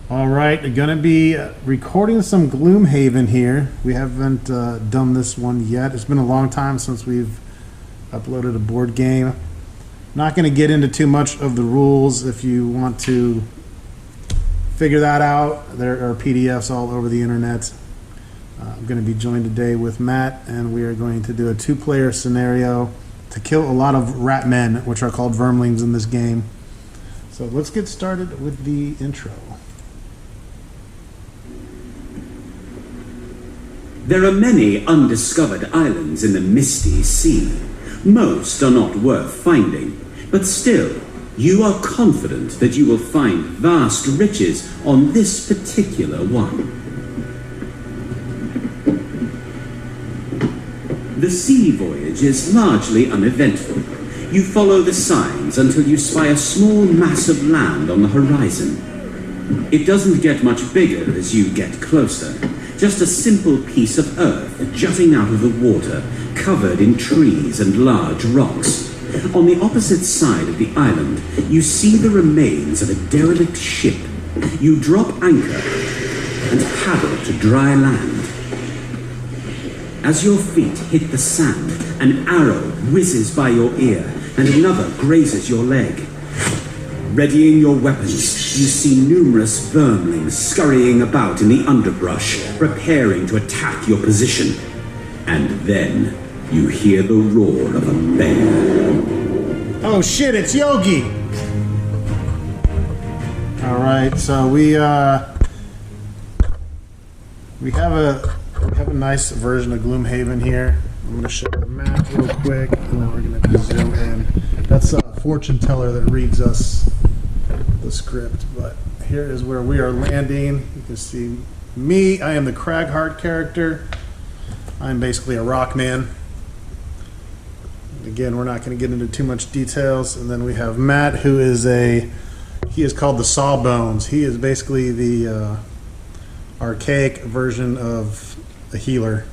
All right, we're going to be recording some Gloomhaven here. We haven't done this one yet. It's been a long time since we've uploaded a board game. Not going to get into too much of the rules. If you want to figure that out, there are PDFs all over the internet. I'm going to be joined today with Matt, and we are going to do a two-player scenario to kill a lot of rat men, which are called vermlings in this game. So let's get started with the intro. There are many undiscovered islands in the misty sea. Most are not worth finding, but still, you are confident that you will find vast riches on this particular one. The sea voyage is largely uneventful. You follow the signs until you spy a small mass of land on the horizon. It doesn't get much bigger as you get closer. Just a simple piece of earth jutting out of the water, covered in trees and large rocks. On the opposite side of the island, you see the remains of a derelict ship. You drop anchor and paddle to dry land. As your feet hit the sand, an arrow whizzes by your ear and another grazes your leg. Readying your weapons, you see numerous vermlings scurrying about in the underbrush, preparing to attack your position. And then you hear the roar of a bear. Oh shit, it's Yogi! Alright, so we have a nice version of Gloomhaven here. I'm going to show the map real quick, and then we're going to zoom in. That's a fortune teller that reads us the script, but here is where we are landing. You can see me. I am the Cragheart character. I'm basically a rock man. Again, we're not going to get into too much details. And then we have Matt, who is he is called the Sawbones. He is basically the archaic version of a healer,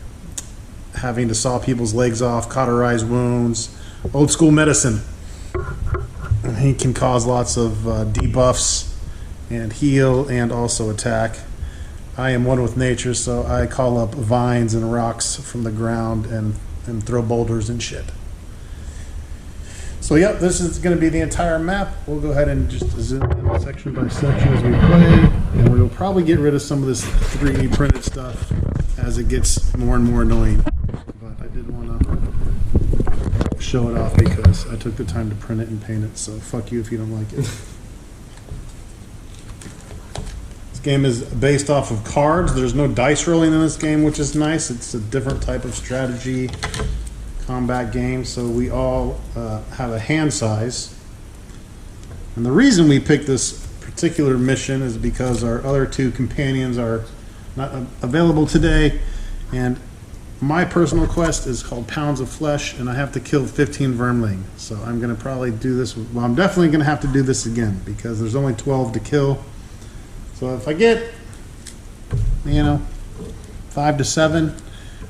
having to saw people's legs off, cauterize wounds, old school medicine. And he can cause lots of debuffs and heal and also attack. I am one with nature, so I call up vines and rocks from the ground and throw boulders and shit. So yep, this is going to be the entire map. We'll go ahead and just zoom in section by section as we play, and we'll probably get rid of some of this 3D printed stuff as it gets more and more annoying. But I did want to show it off because I took the time to print it and paint it, so fuck you if you don't like it. This game is based off of cards. There's no dice rolling in this game, which is nice. It's a different type of strategy combat game, so we all have a hand size. And the reason we picked this particular mission is because our other two companions are not available today, and my personal quest is called Pounds of Flesh, and I have to kill 15 vermling. So I'm going to probably do this. Well, I'm definitely going to have to do this again because there's only 12 to kill. So if I get, 5 to 7,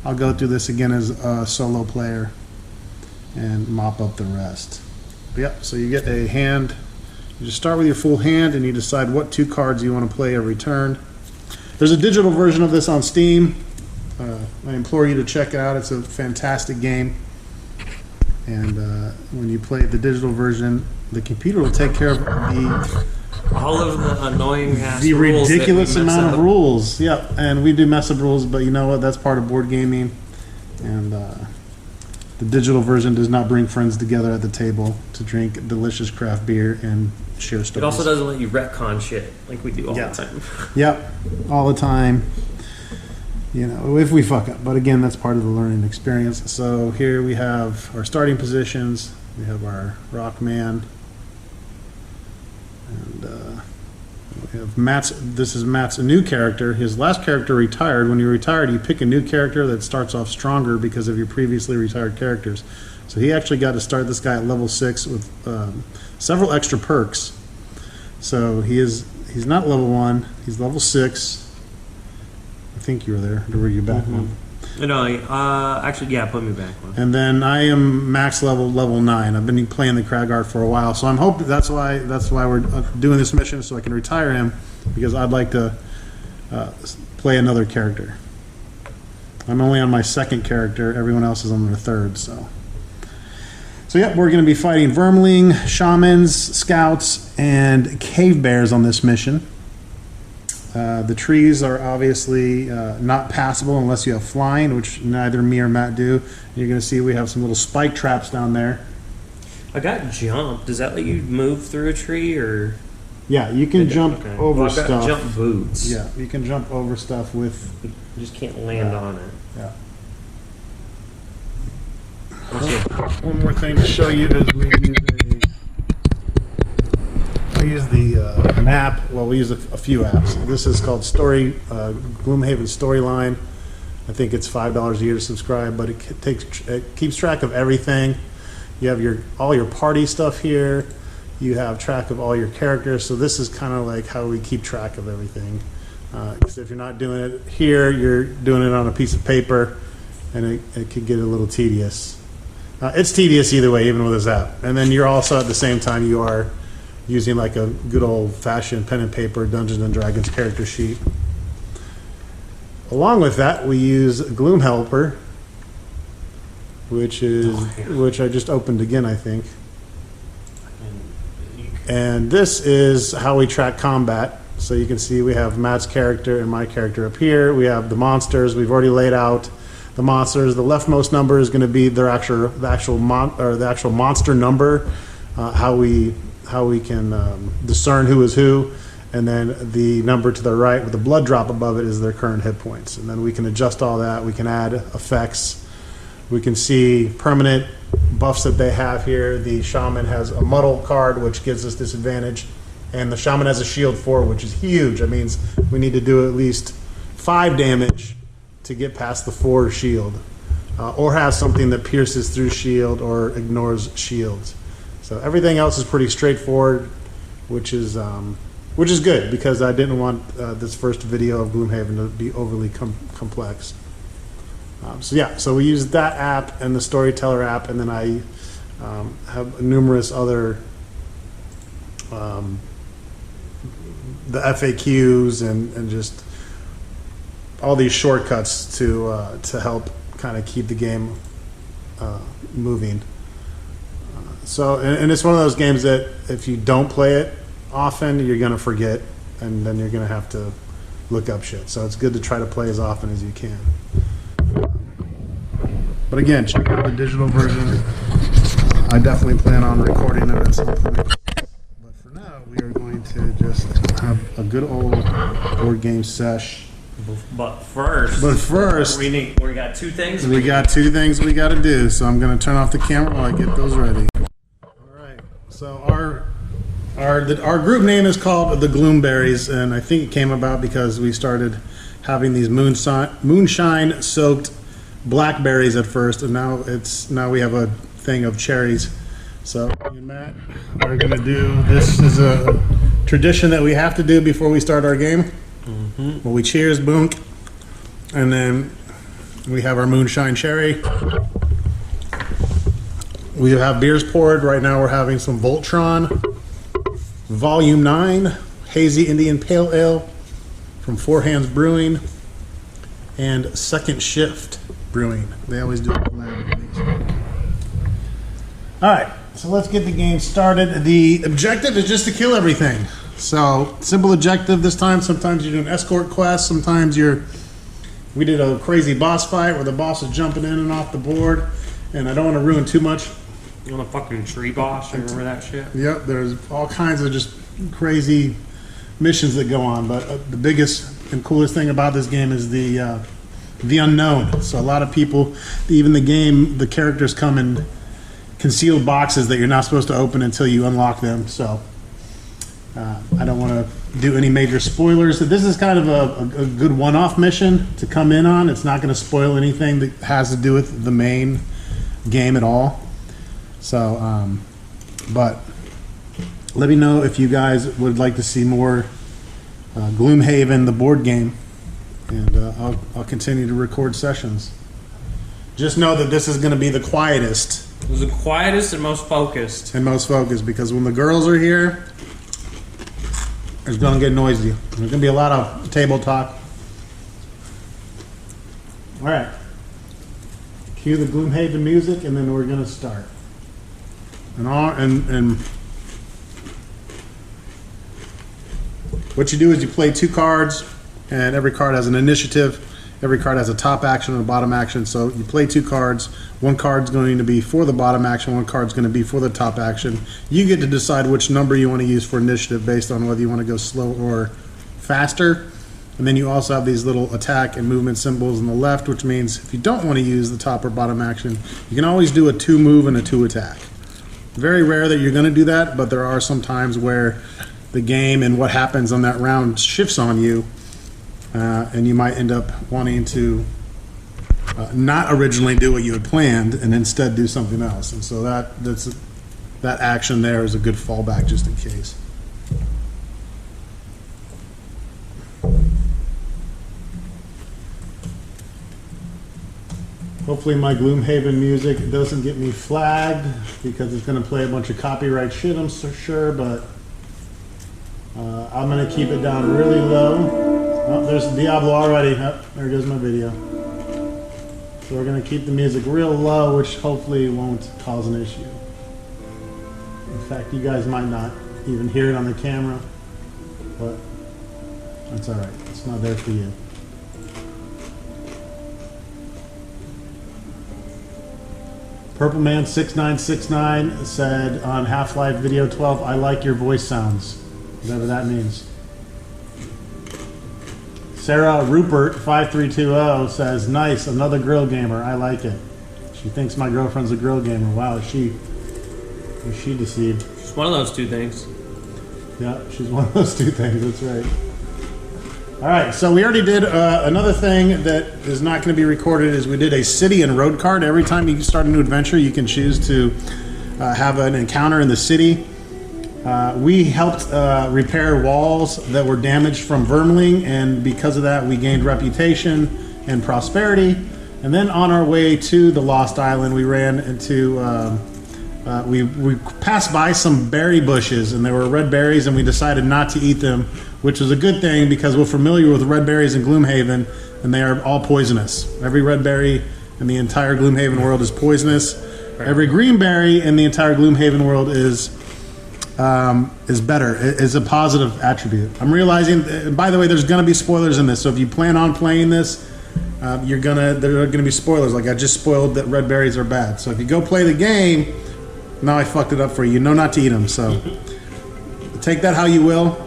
I'll go through this again as a solo player and mop up the rest. But yep, so you get a hand. You just start with your full hand and you decide what 2 cards you want to play every turn. There's a digital version of this on Steam. I implore you to check it out. It's a fantastic game. And when you play the digital version, the computer will take care of all of the annoying ass the rules ridiculous that we amount mess of up. rules. Yep, and we do mess up rules, but you know what? That's part of board gaming. And the digital version does not bring friends together at the table to drink delicious craft beer and share stories. It also doesn't let you retcon shit like we do all the time. Yep, all the time. If we fuck up. But again, that's part of the learning experience. So here we have our starting positions. We have our rock man. And we have Matt's. This is Matt's new character. His last character retired. When you retired, you pick a new character that starts off stronger because of your previously retired characters. So he actually got to start this guy at level 6 with several extra perks. So he's not level 1. He's level 6. I think you were there. Or were you back one? No, actually, yeah, put me back one. And then I am max level 9. I've been playing the Cragheart for a while, so I'm hoping that's why we're doing this mission, so I can retire him because I'd like to play another character. I'm only on my second character. Everyone else is on their third. So yeah, we're going to be fighting vermling, shamans, scouts, and cave bears on this mission. The trees are obviously not passable unless you have flying, which neither me or Matt do. You're going to see we have some little spike traps down there. I got jump. Does that let you move through a tree, or? Yeah, you can jump over I've got stuff. jump boots. Yeah, you can jump over stuff with. You just can't land on it. Yeah. One more thing to show you is we use an app. Well, we use a few apps. This is called Gloomhaven Storyline. I think it's $5 a year to subscribe, but it keeps track of everything. You have all your party stuff here. You have track of all your characters. So this is kind of like how we keep track of everything. Because if you're not doing it here, you're doing it on a piece of paper, and it can get a little tedious. It's tedious either way, even with this app. And then you're also at the same time you are using like a good old-fashioned pen and paper Dungeons and Dragons character sheet. Along with that, we use Gloom Helper, which I just opened again, I think. And this is how we track combat. So you can see we have Matt's character and my character up here. We have the monsters. We've already laid out the monsters. The leftmost number is going to be the actual monster number. How we can discern who is who, and then the number to the right with the blood drop above it is their current hit points. And then we can adjust all that. We can add effects. We can see permanent buffs that they have here. The shaman has a muddle card, which gives us disadvantage, and the shaman has a shield 4, which is huge. That means we need to do at least 5 damage to get past the 4 shield, or have something that pierces through shield or ignores shields. So everything else is pretty straightforward, which is good, because I didn't want this first video of Gloomhaven to be overly complex. So we use that app and the Storyteller app, and then I have numerous other the FAQs and just all these shortcuts to help kind of keep the game moving. And it's one of those games that if you don't play it often, you're going to forget, and then you're going to have to look up shit. So it's good to try to play as often as you can. But again, check out the digital version. I definitely plan on recording it at some point. But for now, we are going to just have a good old board game sesh. But first, we got 2 things. We got 2 things we got to do. So I'm going to turn off the camera while I get those ready. All right. So our group name is called the Gloomberries, and I think it came about because we started having these moonshine soaked blackberries at first, and now we have a thing of cherries. So me and Matt are going to do this. Is a tradition that we have to do before we start our game. Mm-hmm. Well, we cheers, boonk, and then we have our moonshine cherry. We have beers poured. Right now we're having some Voltron Volume 9 Hazy Indian Pale Ale from Four Hands Brewing and Second Shift Brewing. They always do a collab with these. All right, so let's get the game started. The objective is just to kill everything. So simple objective this time. Sometimes you're doing escort quests. Sometimes we did a crazy boss fight where the boss is jumping in and off the board, and I don't want to ruin too much. You want a fucking tree boss? Remember that shit? Yep, there's all kinds of just crazy missions that go on, but the biggest and coolest thing about this game is the unknown. So a lot of people, even the characters come in concealed boxes that you're not supposed to open until you unlock them. So I don't want to do any major spoilers. This is kind of a good one-off mission to come in on. It's not going to spoil anything that has to do with the main game at all. So, but let me know if you guys would like to see more Gloomhaven, the board game, and I'll continue to record sessions. Just know that this is going to be the quietest. It was the quietest and most focused. Because when the girls are here, It's going to get noisy. There's going to be a lot of table talk. All right. Cue the Gloomhaven music, and then we're going to start. And what you do is you play 2 cards, and every card has an initiative. Every card has a top action and a bottom action. So you play 2 cards. One card's going to be for the bottom action. One card's going to be for the top action. You get to decide which number you want to use for initiative based on whether you want to go slow or faster. And then you also have these little attack and movement symbols on the left, which means if you don't want to use the top or bottom action, you can always do a 2 move and a 2 attack. Very rare that you're going to do that, but there are some times where the game and what happens on that round shifts on you. And you might end up wanting to not originally do what you had planned and instead do something else. And so that action there is a good fallback just in case. Hopefully my Gloomhaven music doesn't get me flagged because it's going to play a bunch of copyright shit, I'm so sure, but I'm going to keep it down really low. Oh, there's Diablo already. Oh, there goes my video. So we're going to keep the music real low, which hopefully won't cause an issue. In fact, you guys might not even hear it on the camera, but that's all right. It's not there for you. Purple Man 6969 said on Half-Life Video 12, "I like your voice sounds," whatever that means. Sarah Rupert 5320 says, "Nice, another grill gamer. I like it." She thinks my girlfriend's a grill gamer. Wow, is she deceived? It's one of those 2 things. Yeah, she's one of those 2 things. That's right. All right, so we already did another thing that is not going to be recorded. Is we did a city and road card. Every time you start a new adventure, you can choose to have an encounter in the city. We helped repair walls that were damaged from vermling, and because of that we gained reputation and prosperity. And then on our way to the Lost Island, we ran into we passed by some berry bushes, and there were red berries, and we decided not to eat them, which was a good thing because we're familiar with red berries in Gloomhaven, and they are all poisonous. Every red berry in the entire Gloomhaven world is poisonous. Every green berry in the entire Gloomhaven world is better. Is a positive attribute. I'm realizing, by the way, there's going to be spoilers in this, so if you plan on playing this, there are going to be spoilers. Like I just spoiled that red berries are bad. So if you go play the game, now I fucked it up for you. You know not to eat them, so take that how you will.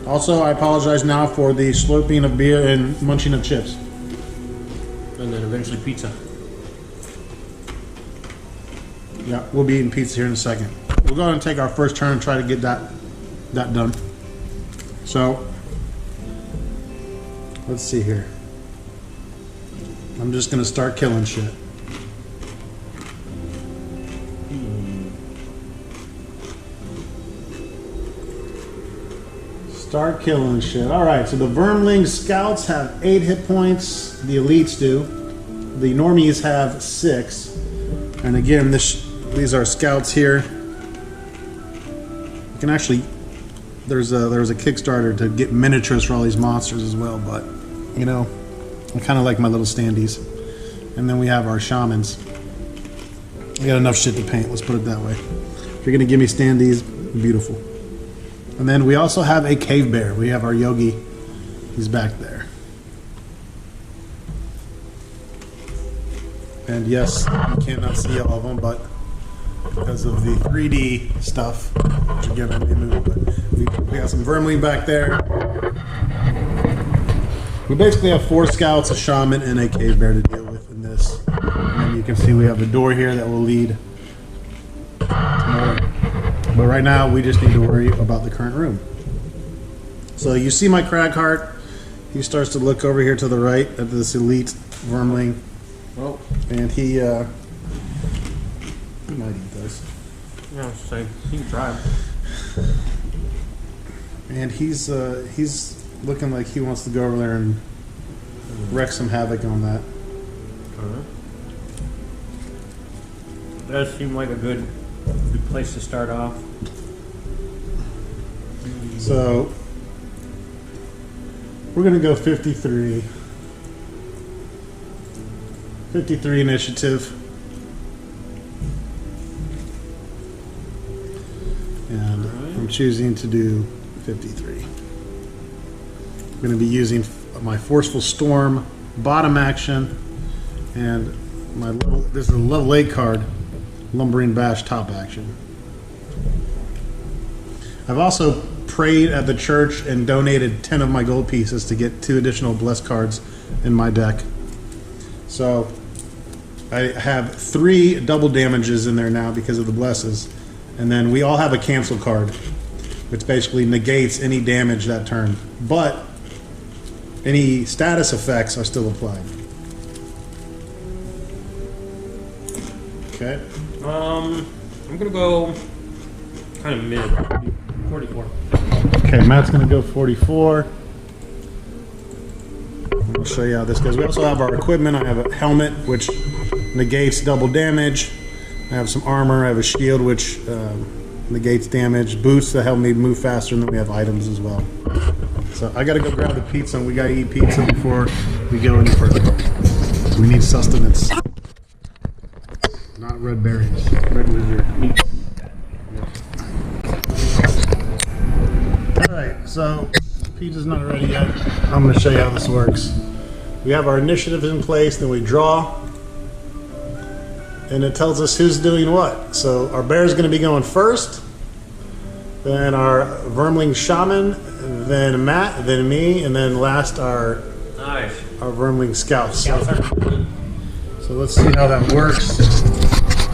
Also, I apologize now for the slurping of beer and munching of chips. And then eventually pizza. Yeah, we'll be eating pizza here in a second. We'll go ahead and take our first turn and try to get that done. So, let's see here. I'm just going to start killing shit. Start killing shit. Alright, so the Vermling Scouts have 8 hit points. The Elites do. The Normies have 6. And again, these are Scouts here. You can actually... There's a Kickstarter to get miniatures for all these monsters as well, but, you know, I kind of like my little standees. And then we have our Shamans. We got enough shit to paint, let's put it that way. If you're going to give me standees, beautiful. And then we also have a cave bear. We have our Yogi. He's back there. And yes, you cannot see all of them, but because of the 3D stuff, which again I may move, but we got some Vermling back there. We basically have 4 scouts, a shaman, and a cave bear to deal with in this. And then you can see we have the door here that will lead to more. But right now, we just need to worry about the current room. So you see my Cragheart. He starts to look over here to the right at this elite Vermling. Oh. And he might eat this. Yeah, so you can try. And he's looking like he wants to go over there and wreak some havoc on that. Does seem like a good place to start off. So we're gonna go 53. 53 initiative. And I'm choosing to do 53. I'm going to be using my Forceful Storm bottom action and my level, this is a level 8 card, Lumbering Bash top action. I've also prayed at the church and donated 10 of my gold pieces to get 2 additional blessed cards in my deck. So I have 3 double damages in there now because of the blesses. And then we all have a cancel card, which basically negates any damage that turn. But any status effects are still applied. Okay. I'm gonna go kind of mid. 44. Okay, Matt's gonna go 44. I'll show you how this goes. We also have our equipment. I have a helmet, which negates double damage. I have some armor. I have a shield, which negates damage. Boots that help me move faster, and then we have items as well. So I gotta go grab the pizza, and we gotta eat pizza before we go any further. So we need sustenance. Not red berries. Red wizard. Alright, so pizza's not ready yet. I'm gonna show you how this works. We have our initiatives in place, then we draw. And it tells us who's doing what. So our bear's going to be going first, then our Vermling Shaman, then Matt, then me, and then last our Vermling Scouts. So let's see how that works.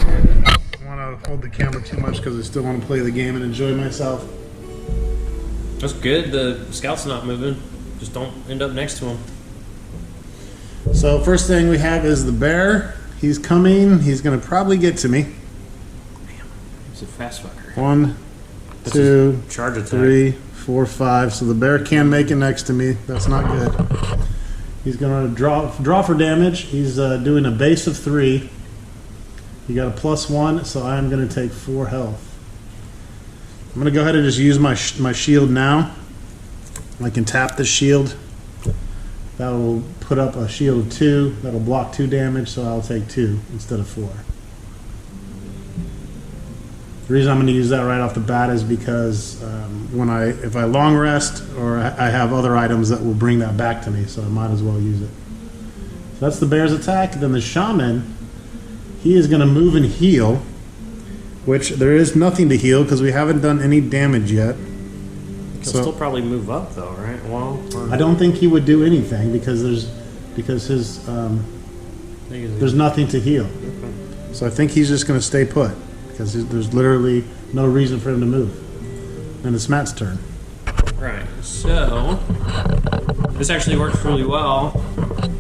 I don't want to hold the camera too much because I still want to play the game and enjoy myself. That's good. The scout's not moving. Just don't end up next to him. So first thing we have is the bear. He's coming. He's going to probably get to me. Damn, he's a fast fucker. 1, 2, charge attack. 3, 4, 5. So the bear can make it next to me. That's not good. He's going to draw for damage. He's doing a base of 3. He got a +1, so I'm going to take 4 health. I'm going to go ahead and just use my shield now. I can tap the shield. That will put up a shield of 2. That'll block 2 damage, so I'll take 2 instead of 4. The reason I'm going to use that right off the bat is because if I long rest, or I have other items that will bring that back to me, so I might as well use it. So that's the bear's attack. Then the shaman, he is going to move and heal, which there is nothing to heal because we haven't done any damage yet. He'll still probably move up though, right? Well, I don't think he would do anything because his there's nothing to heal. Okay. So I think he's just going to stay put because there's literally no reason for him to move. And it's Matt's turn. Right. So this actually works really well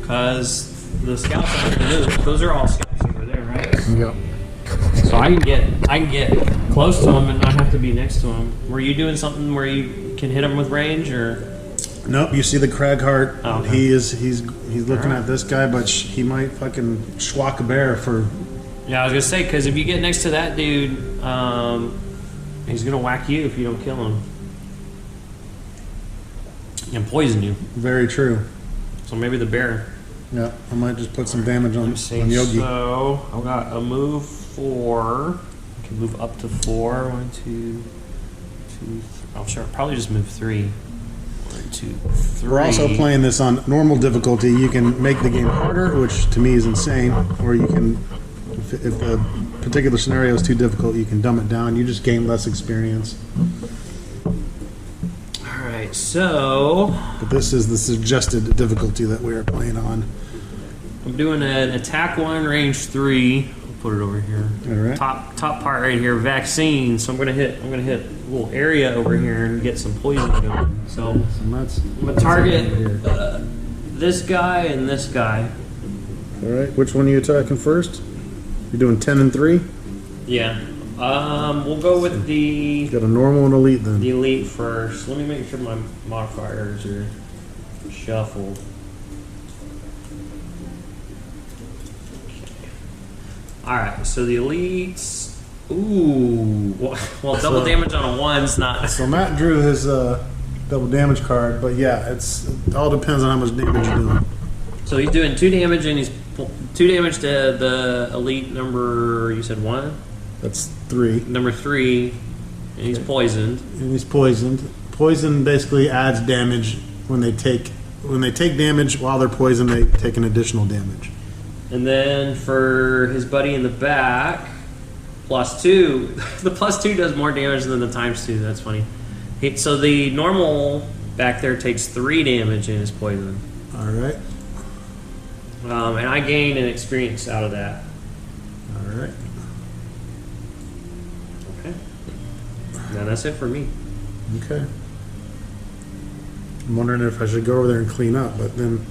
because the scouts aren't going to move. Those are all scouts over there, right? Yep. So I can get close to him and not have to be next to him. Were you doing something where you can hit him with range, or? Nope. You see the Cragheart. Oh, okay. He's looking at this guy, but he might fucking schwack a bear for. Yeah, I was gonna say because if you get next to that dude, he's gonna whack you if you don't kill him and poison you. Very true. So maybe the bear. Yeah, I might just put some damage on Yogi. So I've got a move 4. I can move up to 4. 1, 2, 3. Oh, sure. Probably just move 3. 1, 2, 3. We're also playing this on normal difficulty. You can make the game harder, which to me is insane, or you can, if the particular scenario is too difficult, you can dumb it down. You just gain less experience. All right, so But this is the suggested difficulty that we are playing on. I'm doing an attack 1, range 3. I'll put it over here. All right. Top part right here, vaccine. So I'm gonna hit a little area over here and get some poison going. So And that's, I'm gonna target this guy and this guy. all right. Which one are you attacking first? You're doing 10 and 3? Yeah. We'll go with the Got a normal and elite then. elite first. Let me make sure my modifiers are shuffled. Okay. Alright, so the elites Ooh. Well, double damage on a 1's not. So Matt drew his double damage card, but yeah, it all depends on how much damage you're doing. So he's doing 2 damage, and he's 2 damage to the elite number. You said 1. That's 3. Number 3, and he's poisoned. And he's poisoned. Poison basically adds damage when they take damage while they're poisoned. They take an additional damage. And then for his buddy in the back, +2. The +2 does more damage than the ×2. That's funny. So the normal back there takes 3 damage in his poison. All right. And I gain an experience out of that. All right. Okay. Now that's it for me. Okay. I'm wondering if I should go over there and clean up, but then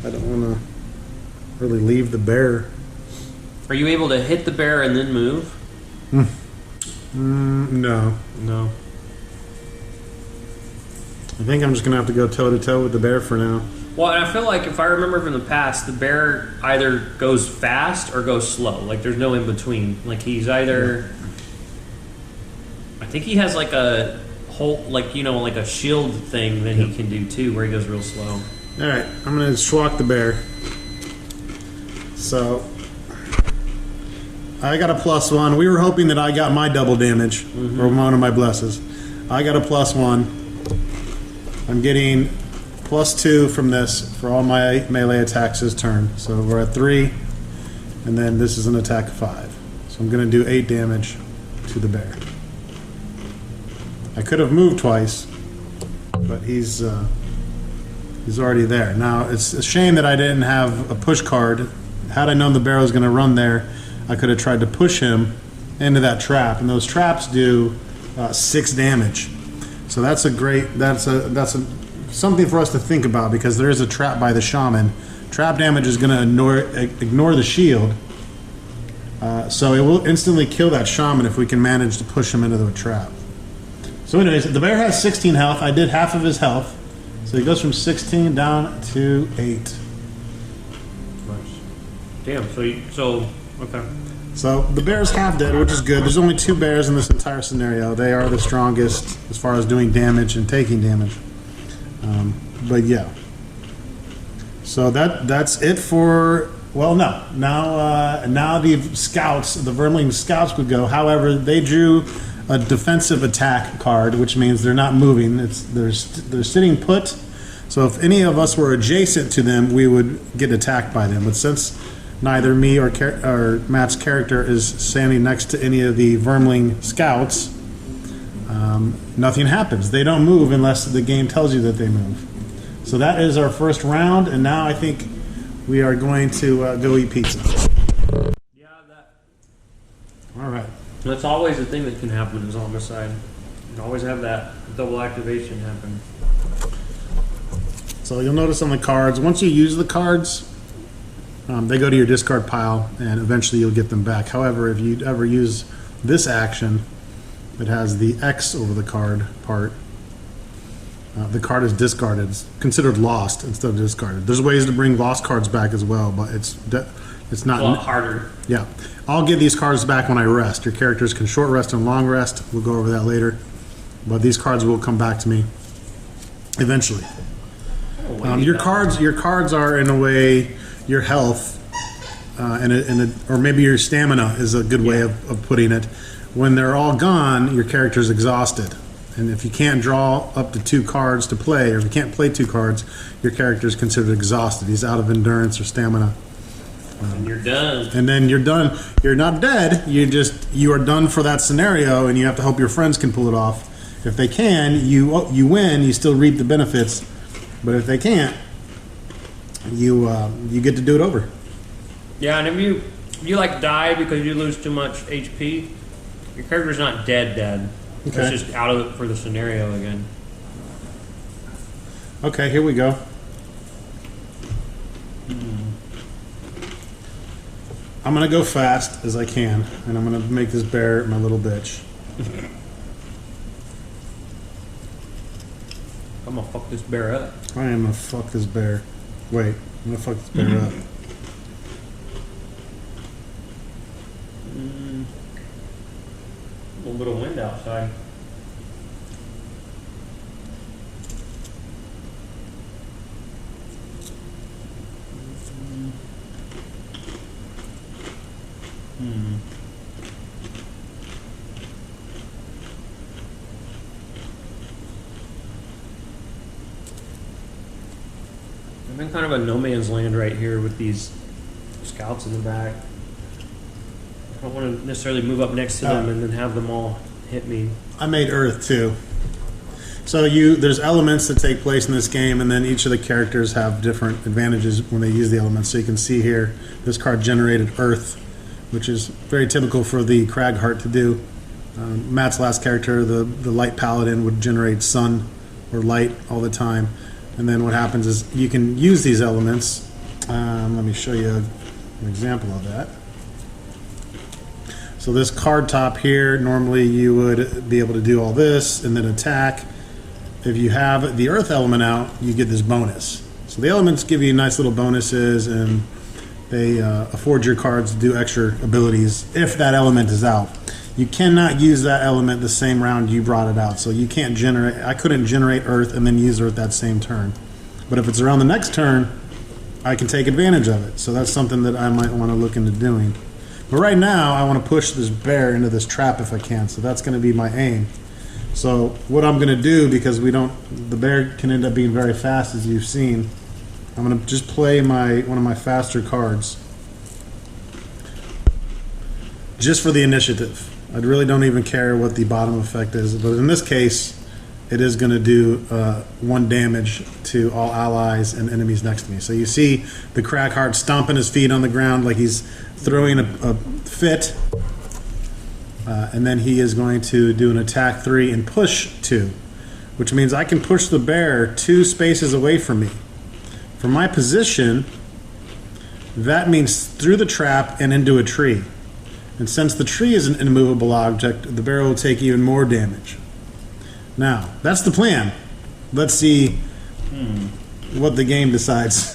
I don't want to really leave the bear. Are you able to hit the bear and then move? No. No. I think I'm just going to have to go toe-to-toe with the bear for now. Well, and I feel like if I remember from the past, the bear either goes fast or goes slow. Like there's no in between. Like he's either. I think he has like a whole, like like a shield thing that he can do too, where he goes real slow. All right, I'm going to schlock the bear. So I got a +1. We were hoping that I got my double damage, or one of my blesses. I got a +1. I'm getting +2 from this for all my melee attacks this turn. So we're at 3, and then this is an attack of 5. So I'm going to do 8 damage to the bear. I could have moved twice, but he's already there. Now it's a shame that I didn't have a push card. Had I known the bear was going to run there, I could have tried to push him into that trap, and those traps do 6 damage. So that's something for us to think about, because there is a trap by the shaman. Trap damage is going to ignore the shield, so it will instantly kill that shaman if we can manage to push him into the trap. So anyways, the bear has 16 health. I did half of his health, so he goes from 16 down to 8. Damn. So okay. So the bear's half dead, which is good. There's only 2 bears in this entire scenario. They are the strongest as far as doing damage and taking damage. But yeah. So that's it for. Well, no. Now the scouts, the Vermling scouts would go. However, they drew a defensive attack card, which means they're not moving. They're sitting put. So if any of us were adjacent to them, we would get attacked by them. But since neither me or Matt's character is standing next to any of the Vermling scouts, nothing happens. They don't move unless the game tells you that they move. So that is our first round, and now I think we are going to go eat pizza. Yeah, All right. that's always the thing that can happen is homicide. You can always have that double activation happen. So you'll notice on the cards, once you use the cards, they go to your discard pile, and eventually you'll get them back. However, if you ever use this action that has the X over the card part, the card is discarded. It's considered lost instead of discarded. There's ways to bring lost cards back as well, but it's not A lot harder. Yeah, I'll get these cards back when I rest. Your characters can short rest and long rest. We'll go over that later, but these cards will come back to me eventually. Your cards are in a way your health, or maybe your stamina is a good way of putting it. When they're all gone, your character's exhausted. And if you can't draw up to 2 cards to play, or if you can't play 2 cards, your character's considered exhausted. He's out of endurance or stamina. And you're done. And then you're done. You're not dead. You are done for that scenario, and you have to hope your friends can pull it off. If they can, you win. You still reap the benefits. But if they can't, you get to do it over. Yeah, and if you like die because you lose too much HP, your character's not dead. Okay. It's just out of it for the scenario again. Okay, here we go. I'm gonna go fast as I can, and I'm gonna make this bear my little bitch. I'm gonna fuck this bear up. I am gonna fuck this bear. Wait, I'm gonna fuck this bear up. I'm in kind of a no man's land right here with these scouts in the back. I don't want to necessarily move up next to them and then have them all hit me. I made Earth too. So there's elements that take place in this game, and then each of the characters have different advantages when they use the elements. So you can see here, this card generated Earth, which is very typical for the Cragheart to do. Matt's last character, the Light Paladin, would generate sun or light all the time. And then what happens is you can use these elements. Let me show you an example of that. So this card top here, normally you would be able to do all this and then attack. If you have the Earth element out, you get this bonus. So the elements give you nice little bonuses, and they afford your cards to do extra abilities if that element is out. You cannot use that element the same round you brought it out. So you can't generate, I couldn't generate Earth and then use Earth that same turn. But if it's around the next turn, I can take advantage of it. So that's something that I might want to look into doing. But right now, I want to push this bear into this trap if I can. So that's going to be my aim. So what I'm going to do, because the bear can end up being very fast, as you've seen, I'm going to just play one of my faster cards. Just for the initiative. I really don't even care what the bottom effect is, but in this case, it is going to do 1 damage to all allies and enemies next to me. So you see the Cragheart stomping his feet on the ground like he's throwing a fit, and then he is going to do an attack 3 and push 2, which means I can push the bear 2 spaces away from me. For my position, that means through the trap and into a tree. And since the tree is an immovable object, the bear will take even more damage. Now, that's the plan. Let's see what the game decides.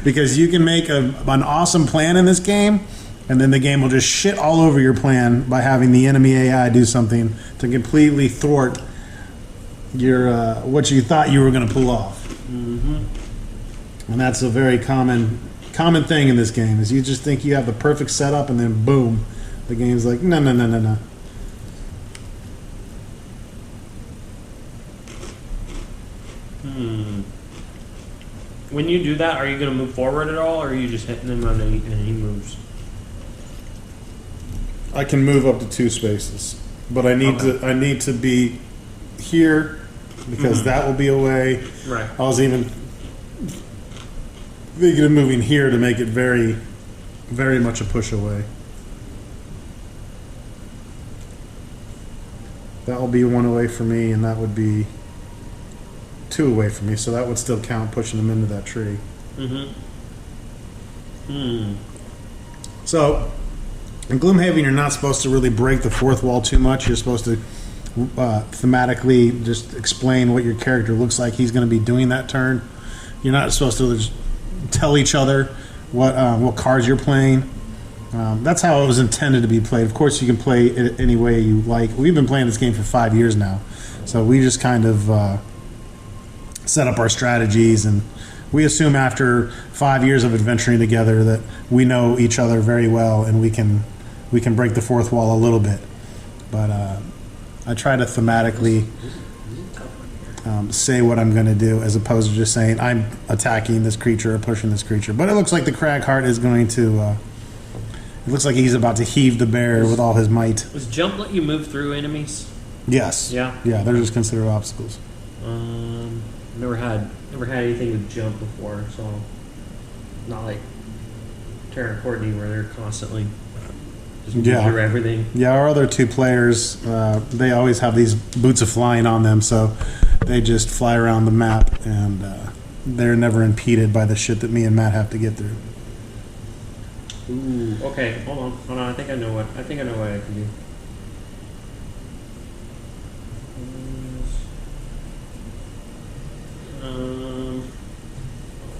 Because you can make an awesome plan in this game, and then the game will just shit all over your plan by having the enemy AI do something to completely thwart your what you thought you were going to pull off. And that's a very common thing in this game, is you just think you have the perfect setup, and then boom, the game's like, no. When you do that, are you going to move forward at all, or are you just hitting him on any moves? I can move up to 2 spaces, but I need to be here because that will be away. Right. I was even thinking of moving here to make it very, very much a push away. That will be 1 away from me, and that would be 2 away from me, so that would still count pushing them into that tree. So, in Gloomhaven, you're not supposed to really break the 4th wall too much. You're supposed to thematically just explain what your character looks like he's going to be doing that turn. You're not supposed to just tell each other what cards you're playing. That's how it was intended to be played. Of course, you can play it any way you like. We've been playing this game for 5 years now, so we just kind of set up our strategies, and we assume after 5 years of adventuring together that we know each other very well, and we can break the 4th wall a little bit. But I try to thematically say what I'm going to do, as opposed to just saying I'm attacking this creature or pushing this creature. But it looks like the Cragheart is going to. It looks like he's about to heave the bear with all his might. Does jump let you move through enemies? Yes. Yeah. Yeah, they're just considered obstacles. Never had anything with jump before, so not like Tara and Courtney where they're constantly just moving through everything. Yeah, our other 2 players, they always have these boots of flying on them, so they just fly around the map, and they're never impeded by the shit that me and Matt have to get through. Ooh, okay, hold on. I think I know what I can do.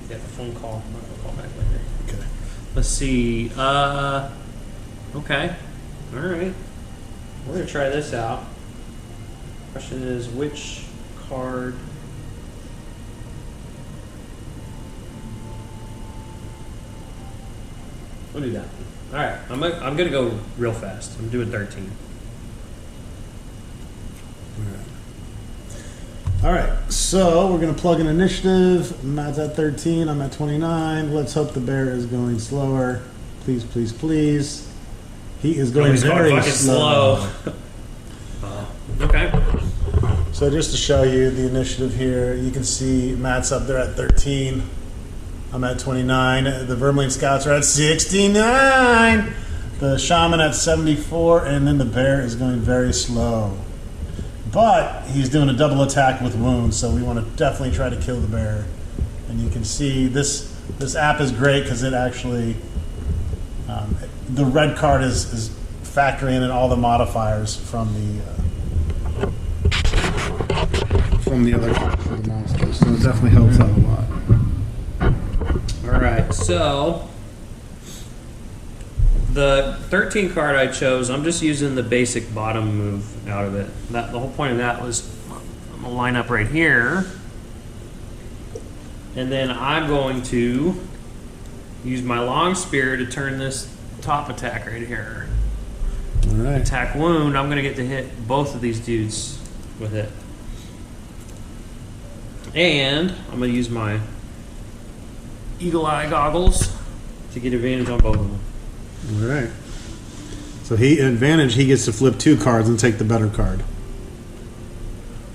Get a phone call. I'll call back later. Okay. Let's see. Okay. All right. We're gonna try this out. Question is, which card? We'll do that. All right. I'm gonna go real fast. I'm doing 13. All right, so we're gonna plug in initiative. Matt's at 13. I'm at 29. Let's hope the bear is going slower. Please, please, please. He is going very fucking slow. Okay. So just to show you the initiative here, you can see Matt's up there at 13. I'm at 29. The Vermilion Scouts are at 69. The Shaman at 74, and then the bear is going very slow. But he's doing a double attack with wounds, so we want to definitely try to kill the bear. And you can see this app is great because it actually the red card is factoring in all the modifiers from the other card for the monsters, so it definitely helps out a lot. All right, so the 13 card I chose, I'm just using the basic bottom move out of it. The whole point of that was I'm gonna line up right here, and then I'm going to use my long spear to turn this top attack right here. All right. Attack wound. I'm gonna get to hit both of these dudes with it, and I'm gonna use my eagle eye goggles to get advantage on both of them. All right. So he gets to flip 2 cards and take the better card.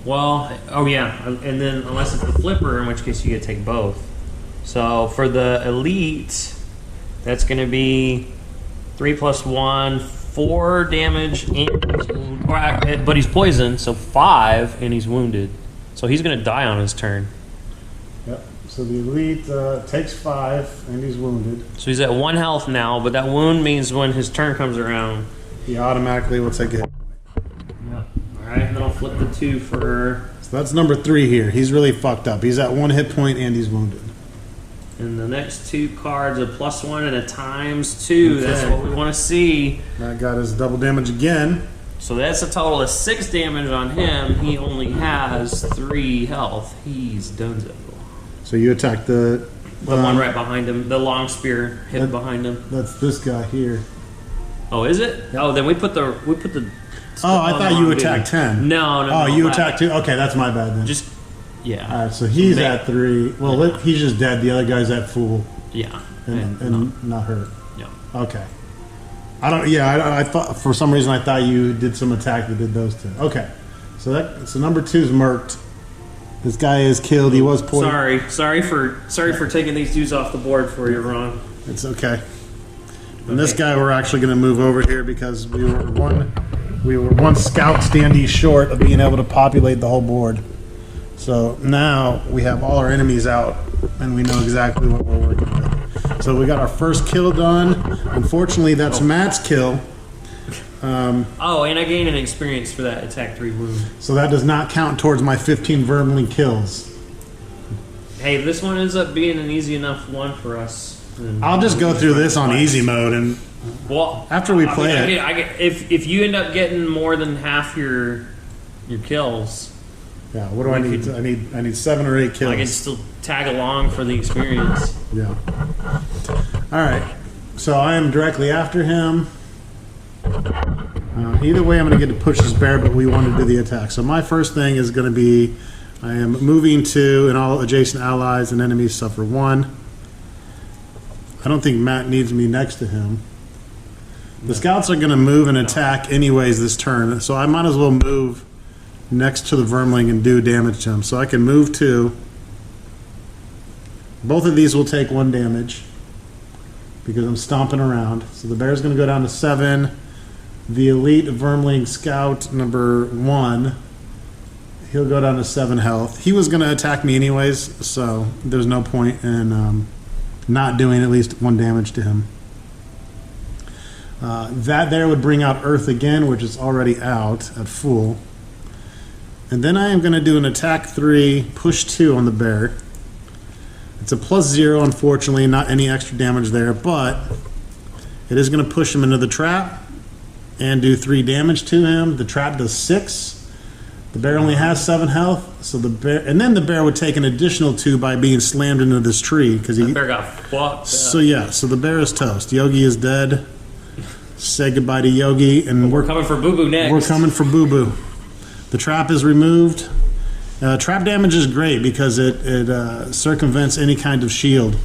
Well, oh yeah, and then unless it's the flipper, in which case you get to take both. So for the elite, that's going to be 3 + 1, 4 damage, but he's poisoned, so 5, and he's wounded. So he's going to die on his turn. Yep. So the elite takes 5 and he's wounded. So he's at 1 health now, but that wound means when his turn comes around, He automatically will take a hit. Yep. All right, and then I'll flip the 2 for. So that's number 3 here. He's really fucked up. He's at 1 hit point and he's wounded. And the next 2 cards are +1 and a ×2. That's Okay. what we want to see. That got his double damage again. So that's a total of 6 damage on him. He only has 3 health. He's donezo. So you attack the one right behind him. The long spear hit behind him. That's this guy here. Oh, is it? Oh, then we put the. Oh, I thought you attacked 10. No. Oh, you attacked 2? Okay, that's my bad then. Just yeah. All right, so he's at 3. Well, he's just dead. The other guy's at full Yeah. and not hurt. Yeah. Okay. I thought for some reason I thought you did some attack that did those 2. Okay. So number 2 is murked. This guy is killed. He was poisoned. Sorry for taking these dudes off the board for you, Ron. It's okay. And this guy we're actually going to move over here because we were one scout standee short of being able to populate the whole board. So now we have all our enemies out and we know exactly what we're working with. So we got our first kill done. Unfortunately, that's Matt's kill. And I gained an experience for that attack 3 wound. So that does not count towards my 15 Vermilion kills. Hey, this one ends up being an easy enough one for us. I'll just go through this on easy mode, and after we play it, if you end up getting more than half your kills, yeah. What do I need? I need 7 or 8 kills. I can still tag along for the experience. Yeah. All right. So I am directly after him. Either way, I'm going to get to push this bear, but we want to do the attack. So my first thing is going to be I am moving 2, and all adjacent allies and enemies suffer 1. I don't think Matt needs me next to him. The scouts are going to move and attack anyways this turn, so I might as well move next to the Vermling and do damage to him. So I can move 2. Both of these will take 1 damage because I'm stomping around. So the bear's going to go down to 7. The elite Vermling scout number 1, he'll go down to 7 health. He was going to attack me anyways, so there's no point in not doing at least 1 damage to him. That there would bring out Earth again, which is already out at full. And then I am going to do an attack 3, push 2 on the bear. It's a +0, unfortunately, not any extra damage there, but it is going to push him into the trap and do 3 damage to him. The trap does 6. The bear only has 7 health, so the bear would take an additional 2 by being slammed into this tree because The bear got fucked. So yeah, so the bear is toast. Yogi is dead. Say goodbye to Yogi, and We're coming for Boo Boo next. We're coming for Boo Boo. The trap is removed, Trap damage is great because it circumvents any kind of shield.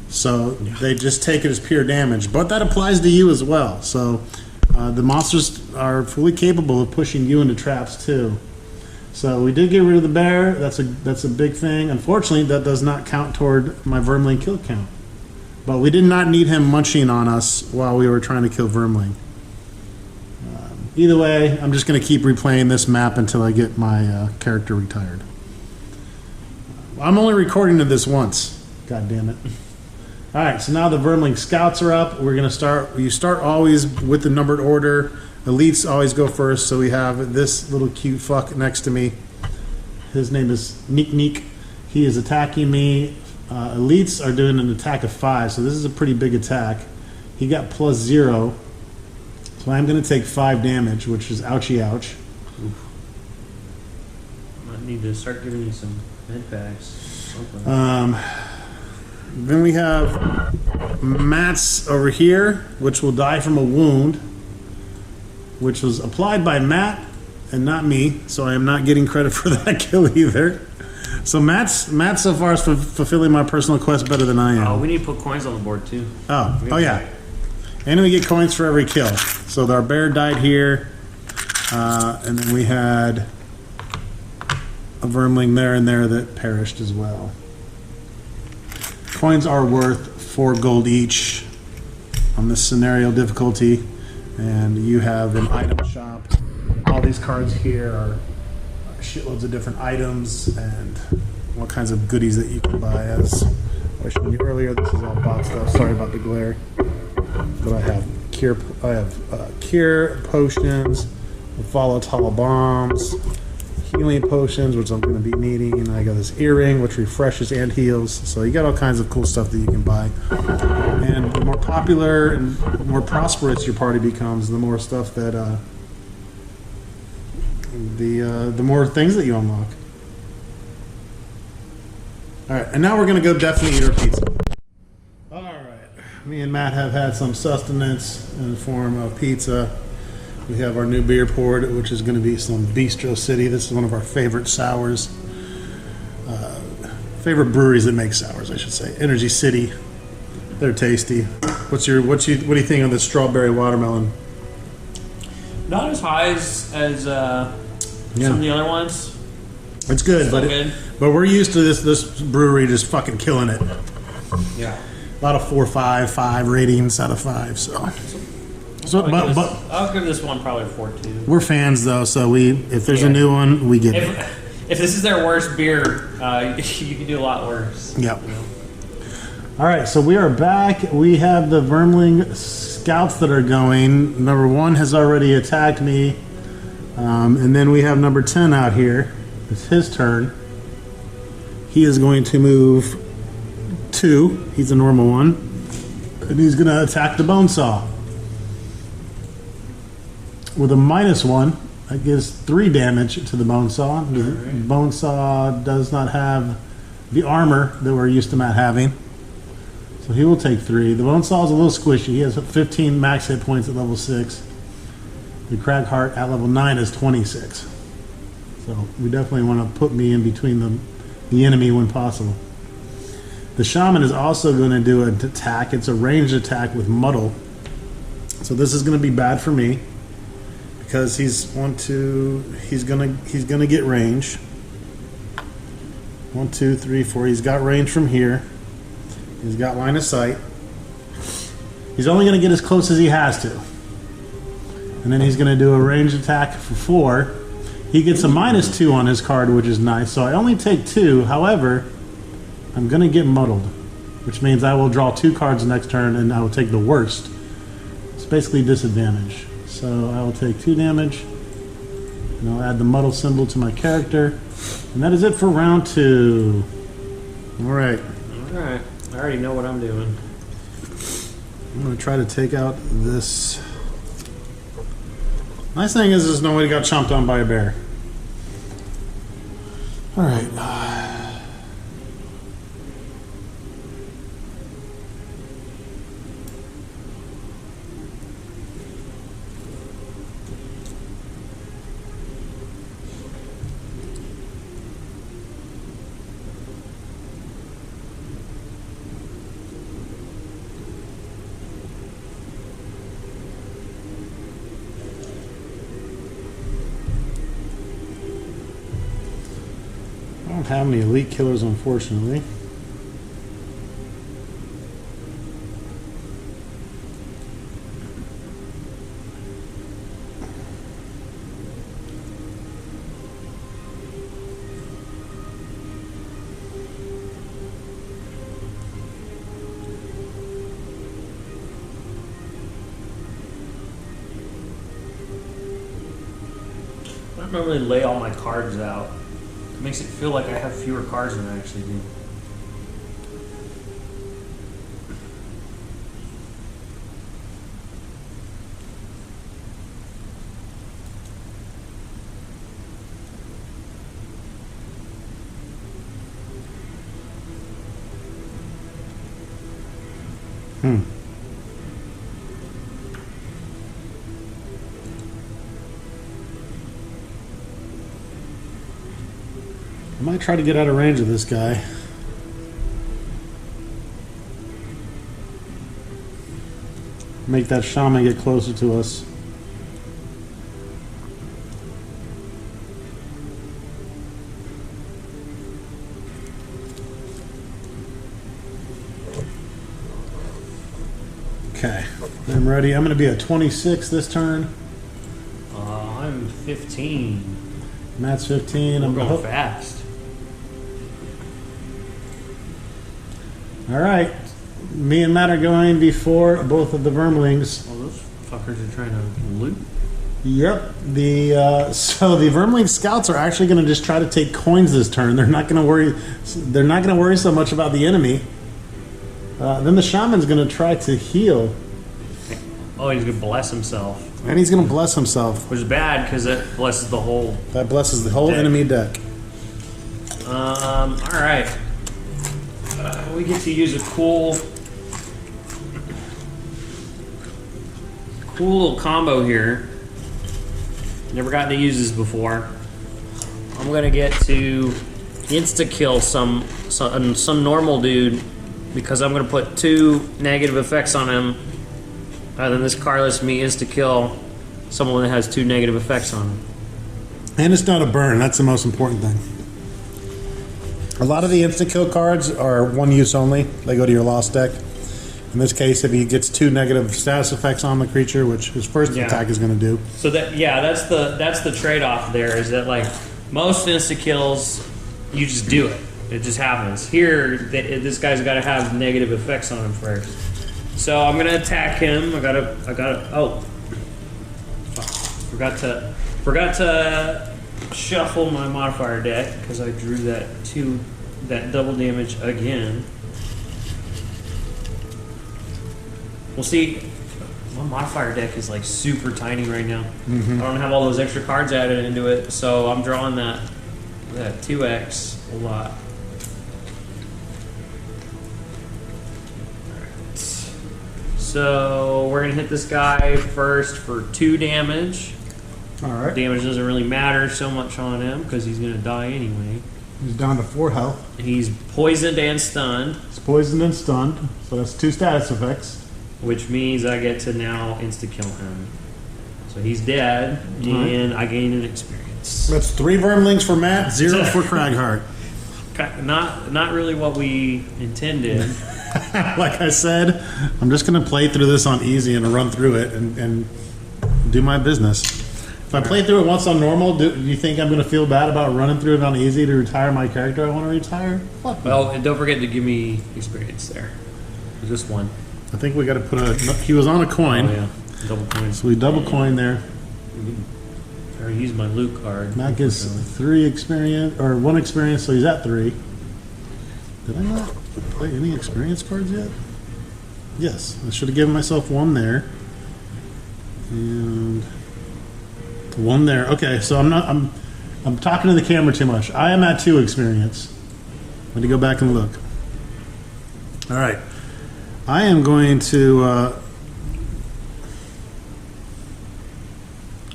So they just take it as pure damage. But that applies to you as well. So the monsters are fully capable of pushing you into traps too. So we did get rid of the bear. That's a big thing. Unfortunately, that does not count toward my Vermling kill count. But we did not need him munching on us while we were trying to kill Vermling. Either way, I'm just going to keep replaying this map until I get my character retired. I'm only recording to this once. God damn it. Alright, so now the Vermling scouts are up. We're going to start. You start always with the numbered order. Elites always go first, so we have this little cute fuck next to me. His name is Neek Neek. He is attacking me. Elites are doing an attack of 5, so this is a pretty big attack. He got +0. So I'm going to take 5 damage, which is ouchie ouch. Oof. Might need to start giving you some med packs. Then we have Matt's over here, which will die from a wound, which was applied by Matt and not me, so I am not getting credit for that kill either. So Matt so far is fulfilling my personal quest better than I am. Oh, we need to put coins on the board too. Oh yeah. And we get coins for every kill. So our bear died here. And then we had a Vermling there and there that perished as well. Coins are worth 4 gold each on this scenario difficulty. And you have an item shop. All these cards here are shitloads of different items and all kinds of goodies that you can buy. As I showed you earlier, this is all bot stuff. Sorry about the glare. But I have cure potions, volatile bombs, healing potions, which I'm going to be needing, and I got this earring, which refreshes and heals. So you got all kinds of cool stuff that you can buy. And the more popular and more prosperous your party becomes, the more stuff that the more things that you unlock. All right, and now we're going to go definitely eat our pizza. All right. Me and Matt have had some sustenance in the form of pizza. We have our new beer poured, which is going to be some Bistro City. This is one of our favorite sours. Favorite breweries that make sours, I should say. Energy City. They're tasty. What do you think of the strawberry watermelon? Not as high as some of the other ones. It's good, Still but we're used to this brewery just fucking killing it. Yeah. A lot of 4, 5 ratings out of 5. So I'll give this one probably a 4 too. we're fans though, so if there's a new one, we get it. If this is their worst beer, you can do a lot worse. Yep. You know? All right, so we are back. We have the Vermling scouts that are going. Number 1 has already attacked me, and then we have number 10 out here. It's his turn. He is going to move 2. He's a normal one. And he's going to attack the Bonesaw. With a -1, that gives 3 damage to the Bonesaw. The Bonesaw does not have the armor that we're used to Matt having. So he will take 3. The Bonesaw is a little squishy. He has 15 max hit points at level 6. The Cragheart at level 9 is 26. So we definitely want to put me in between the enemy when possible. The Shaman is also going to do an attack. It's a ranged attack with Muddle. So this is going to be bad for me because he's going to get range. 1, 2, 3, 4. He's got range from here. He's got line of sight. He's only going to get as close as he has to. And then he's going to do a ranged attack for 4. He gets a -2 on his card, which is nice. So I only take 2. However, I'm going to get muddled, which means I will draw 2 cards next turn and I will take the worst. It's basically disadvantage. So I will take 2 damage. And I'll add the muddle symbol to my character. And that is it for round 2. All right. All right. I already know what I'm doing. I'm going to try to take out this. Nice thing is nobody got chomped on by a bear. All right. I don't have any elite killers, unfortunately. I don't normally lay all my cards out. It makes it feel like I have fewer cards than I actually do. I might try to get out of range of this guy. Make that shaman get closer to us. Okay, I'm ready. I'm going to be at 26 this turn. I'm 15. Matt's 15. I'm I'm going fast. All right. Me and Matt are going before both of the vermlings. Oh, those fuckers are trying to loot. Yep. So the vermling scouts are actually going to just try to take coins this turn. They're not going to worry. They're not going to worry so much about the enemy. Then the shaman's going to try to heal, Oh, he's gonna bless himself, and he's going to bless himself. which is bad because it blesses the whole. That blesses the whole Deck. enemy deck. All right. We get to use a cool little combo here. Never gotten to use this before. I'm gonna get to insta kill some normal dude because I'm gonna put 2 negative effects on him. Then this card lets me insta kill someone that has 2 negative effects on him. And it's not a burn. That's the most important thing. A lot of the instant kill cards are one use only. They go to your lost deck. In this case, if he gets 2 negative status effects on the creature, which his first Yeah. attack is going to do. So that's the trade-off there, is that like most insta kills you just do it. It just happens. Here this guy's got to have negative effects on him first. So I'm gonna attack him. I gotta oh fuck. Forgot to shuffle my modifier deck because I drew that double damage again. We'll see. My modifier deck is like super tiny right now. I don't have all those extra cards added into it, so I'm drawing that 2x a lot. Alright. So we're gonna hit this guy first for 2 damage. All right. Damage doesn't really matter so much on him because he's gonna die anyway. He's down to 4 health. He's poisoned and stunned, He's poisoned and stunned. So that's 2 status effects. which means I get to now insta-kill him. So he's dead, Alright. and I gain an experience. That's 3 vermlings for Matt, 0 for Cragheart. Not really what we intended. Like I said, I'm just going to play through this on easy and run through it and do my business. If I play through it once on normal, do you think I'm going to feel bad about running through it on easy to retire my character I want to retire? Fuck no. Well, and don't forget to give me experience there. Just 1. I think we got to put he was on a coin. Oh yeah, double coins. So we double coin there. I already used my loot card. Matt gets 3 experience, or 1 experience, so he's at 3. Did I not play any experience cards yet? Yes, I should have given myself 1 there. And 1 there. Okay, so I'm talking to the camera too much. I am at 2 experience. Let me go back and look. All right. I am going to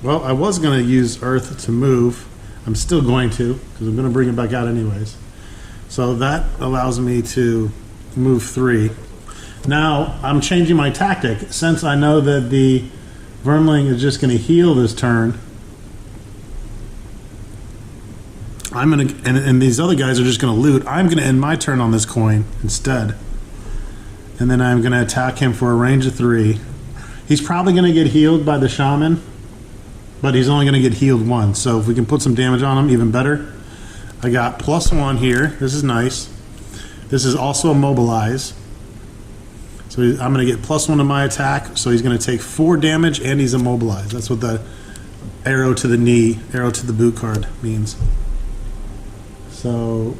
well, I was going to use Earth to move. I'm still going to, because I'm going to bring it back out anyways. So that allows me to move 3. Now, I'm changing my tactic. Since I know that the Vermling is just going to heal this turn, I'm gonna, and these other guys are just gonna loot. I'm gonna end my turn on this coin instead. And then I'm gonna attack him for a range of 3. He's probably gonna get healed by the shaman, but he's only gonna get healed once. So if we can put some damage on him, even better. I got +1 here. This is nice. This is also immobilize. So I'm gonna get +1 to my attack. So he's gonna take 4 damage and he's immobilized. That's what the arrow to the knee, arrow to the boot card means. So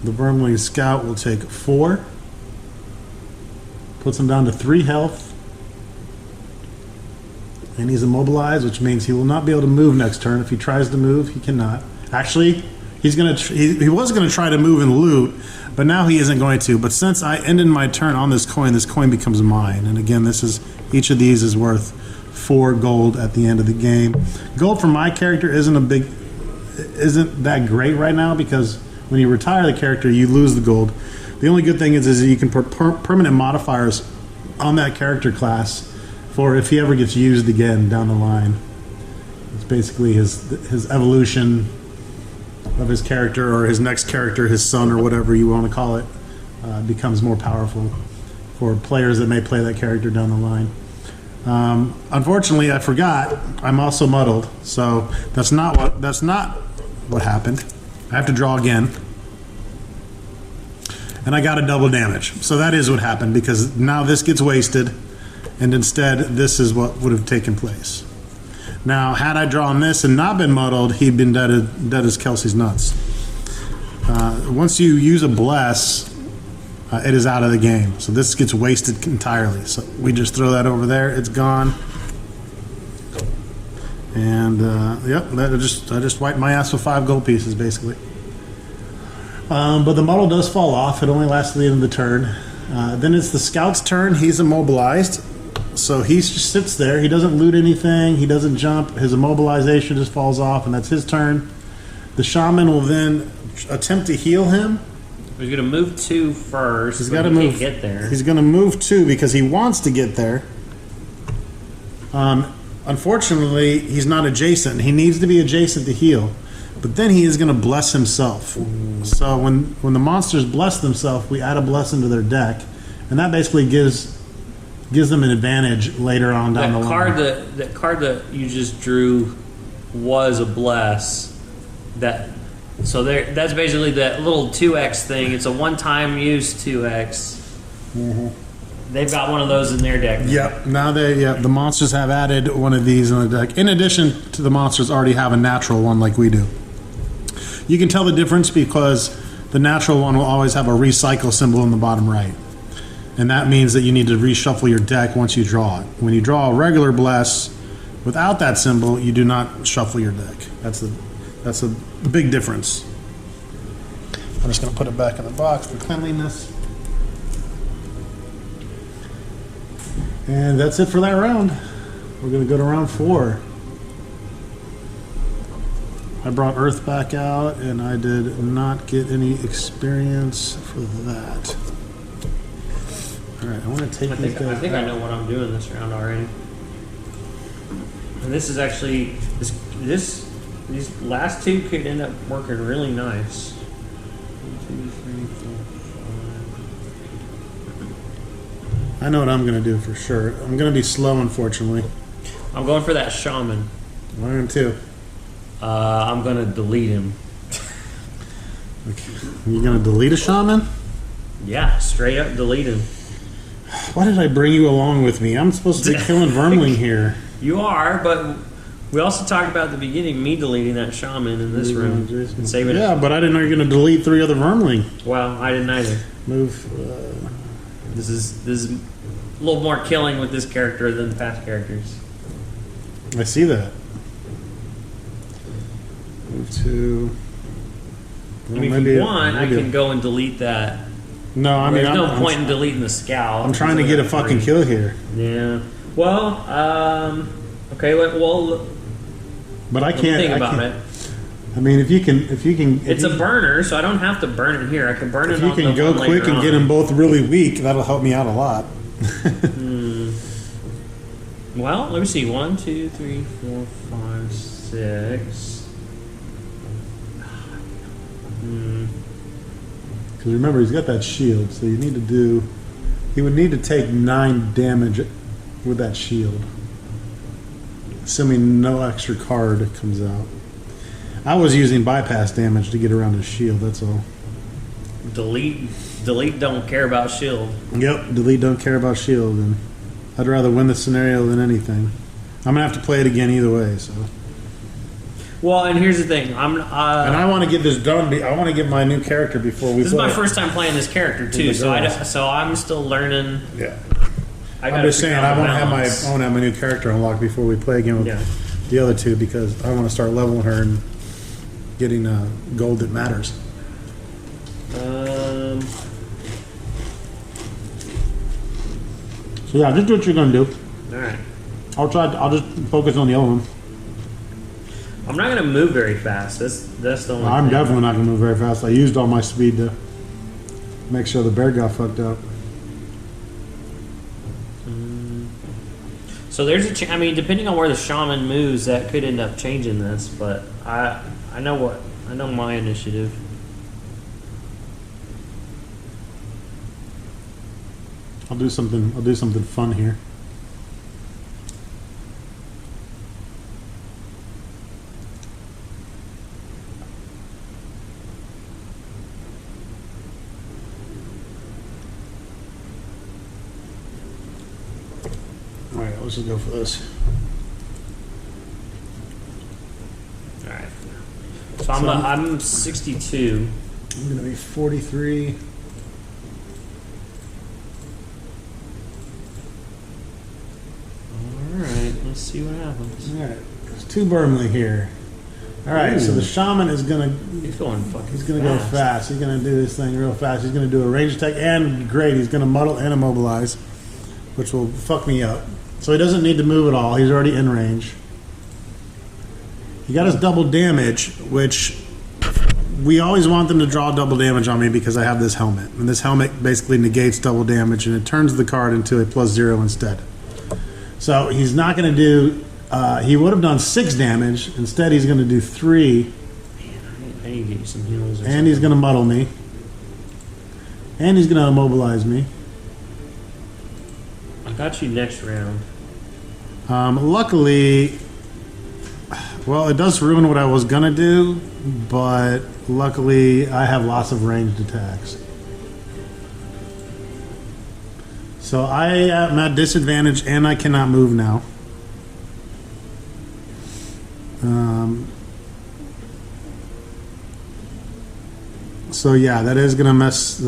the Vermling Scout will take 4. Puts him down to 3 health. And he's immobilized, which means he will not be able to move next turn. If he tries to move, he cannot. Actually, he was gonna try to move and loot, but now he isn't going to. But since I ended my turn on this coin becomes mine. And again, each of these is worth 4 gold at the end of the game. Gold for my character isn't that great right now, because when you retire the character, you lose the gold. The only good thing is that you can put permanent modifiers on that character class for if he ever gets used again down the line. It's basically his evolution of his character, or his next character, his son, or whatever you want to call it, becomes more powerful for players that may play that character down the line. Unfortunately, I forgot I'm also muddled, so that's not what happened. I have to draw again. And I got a double damage. So that is what happened, because now this gets wasted, and instead this is what would have taken place. Now, had I drawn this and not been muddled, he'd been dead as Kelsey's nuts. Once you use a bless, it is out of the game. So this gets wasted entirely. So we just throw that over there. It's gone. And yep, I just wiped my ass with 5 gold pieces, basically. But the muddle does fall off. It only lasts to the end of the turn. Then it's the scout's turn. He's immobilized. So he just sits there. He doesn't loot anything. He doesn't jump. His immobilization just falls off, and that's his turn. The shaman will then attempt to heal him. He's going to move 2 first. He's got to move. Get there. He's going to move 2 because he wants to get there. Unfortunately, he's not adjacent. He needs to be adjacent to heal. But then he is going to bless himself. So when the monsters bless themselves, we add a blessing to their deck, and that basically gives them an advantage later on down the line. That card that you just drew was a bless. That's basically that little 2x thing. It's a one-time use 2x. Mm-hmm. They've got one of those in their deck. Yep. Now the monsters have added one of these in the deck. In addition to the monsters already have a natural one like we do. You can tell the difference because the natural one will always have a recycle symbol in the bottom right. And that means that you need to reshuffle your deck once you draw it. When you draw a regular bless without that symbol, you do not shuffle your deck. That's a big difference. I'm just going to put it back in the box for cleanliness. And that's it for that round. We're going to go to round 4. I brought Earth back out, and I did not get any experience for that. All right, I want to take I think I know what I'm doing this round already. And this is actually these last 2 could end up working really nice. 1, 2, 3, 4, 5. I know what I'm going to do for sure. I'm going to be slow, unfortunately. I'm going for that shaman. I am too. I'm going to delete him. Okay. You're going to delete a shaman? Yeah, straight up delete him. Why did I bring you along with me? I'm supposed to be killing Vermling here. You are, but we also talked about at the beginning me deleting that shaman in this room. And saving Yeah, but I didn't know you were going to delete 3 other Vermling. Well, I didn't either. Move. This is a little more killing with this character than the past characters. I see that. Move to. I mean, if you want, I can go and delete that. No, I mean, there's no point in deleting the scout. I'm trying to get a fucking kill here. Yeah. Well, okay. Well, but I can't think about it. I mean, if you can, it's a burner, so I don't have to burn it here. I can burn it. If you can go quick and get them both really weak, that'll help me out a lot. Well, let me see. 1, 2, 3, 4, 5, 6. Because remember, he's got that shield, so you need to do... He would need to take 9 damage with that shield. Assuming no extra card comes out. I was using bypass damage to get around his shield, that's all. Delete don't care about shield. Yep, delete don't care about shield, and I'd rather win the scenario than anything. I'm gonna have to play it again either way, so... Well, and here's the thing. and I want to get this done. I want to get my new character before we. This play is my it. first time playing this character too, so I'm still learning. Yeah. I'm just saying I want to have my new character unlocked before we play again with the other two because I want to start leveling her and getting gold that matters. So yeah, just do what you're gonna do. All right. I'll just focus on the other one. I'm not gonna move very fast. That's the only I'm thing. definitely not gonna move very fast. I used all my speed to make sure the bear got fucked up. So there's a I mean, depending on where the shaman moves, that could end up changing this. But I know my initiative. I'll do something fun here. Alright, let's just go for this. All right. So I'm 62. I'm gonna be 43. All right. Let's see what happens. Alright, there's 2 Burnley here. Alright, so the shaman is gonna He's going fucking. He's going to go fast. He's going to do this thing real fast. He's going to do a range attack and great. He's going to muddle and immobilize, which will fuck me up. So he doesn't need to move at all. He's already in range. He got his double damage, which we always want them to draw double damage on me because I have this helmet. And this helmet basically negates double damage and it turns the card into a +0 instead. So he's not going to do... he would have done 6 damage. Instead, he's going to do 3. I need to get you some heals. And he's going to muddle me. And he's going to immobilize me. I got you next round. Luckily, well, it does ruin what I was going to do, but luckily I have lots of ranged attacks. So I am at disadvantage and I cannot move now. So yeah, that is gonna mess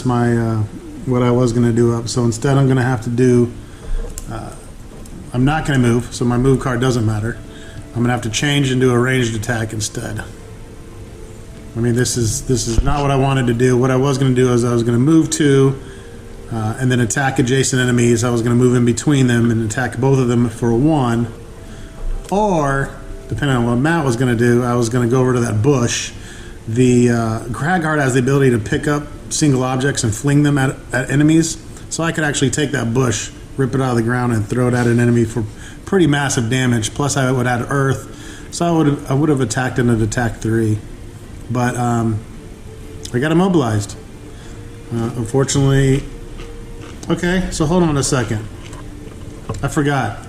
my what I was gonna do up. So instead, I'm gonna have to do. I'm not gonna move, so my move card doesn't matter. I'm gonna have to change and do a ranged attack instead. I mean, this is not what I wanted to do. What I was gonna do is I was gonna move 2, and then attack adjacent enemies. I was gonna move in between them and attack both of them for a 1, or depending on what Matt was gonna do, I was gonna go over to that bush. The Cragheart has the ability to pick up single objects and fling them at enemies, so I could actually take that bush, rip it out of the ground, and throw it at an enemy for pretty massive damage. Plus, I would add earth, so I would have attacked in an attack 3, but I got immobilized. Unfortunately, okay. So hold on a second. I forgot.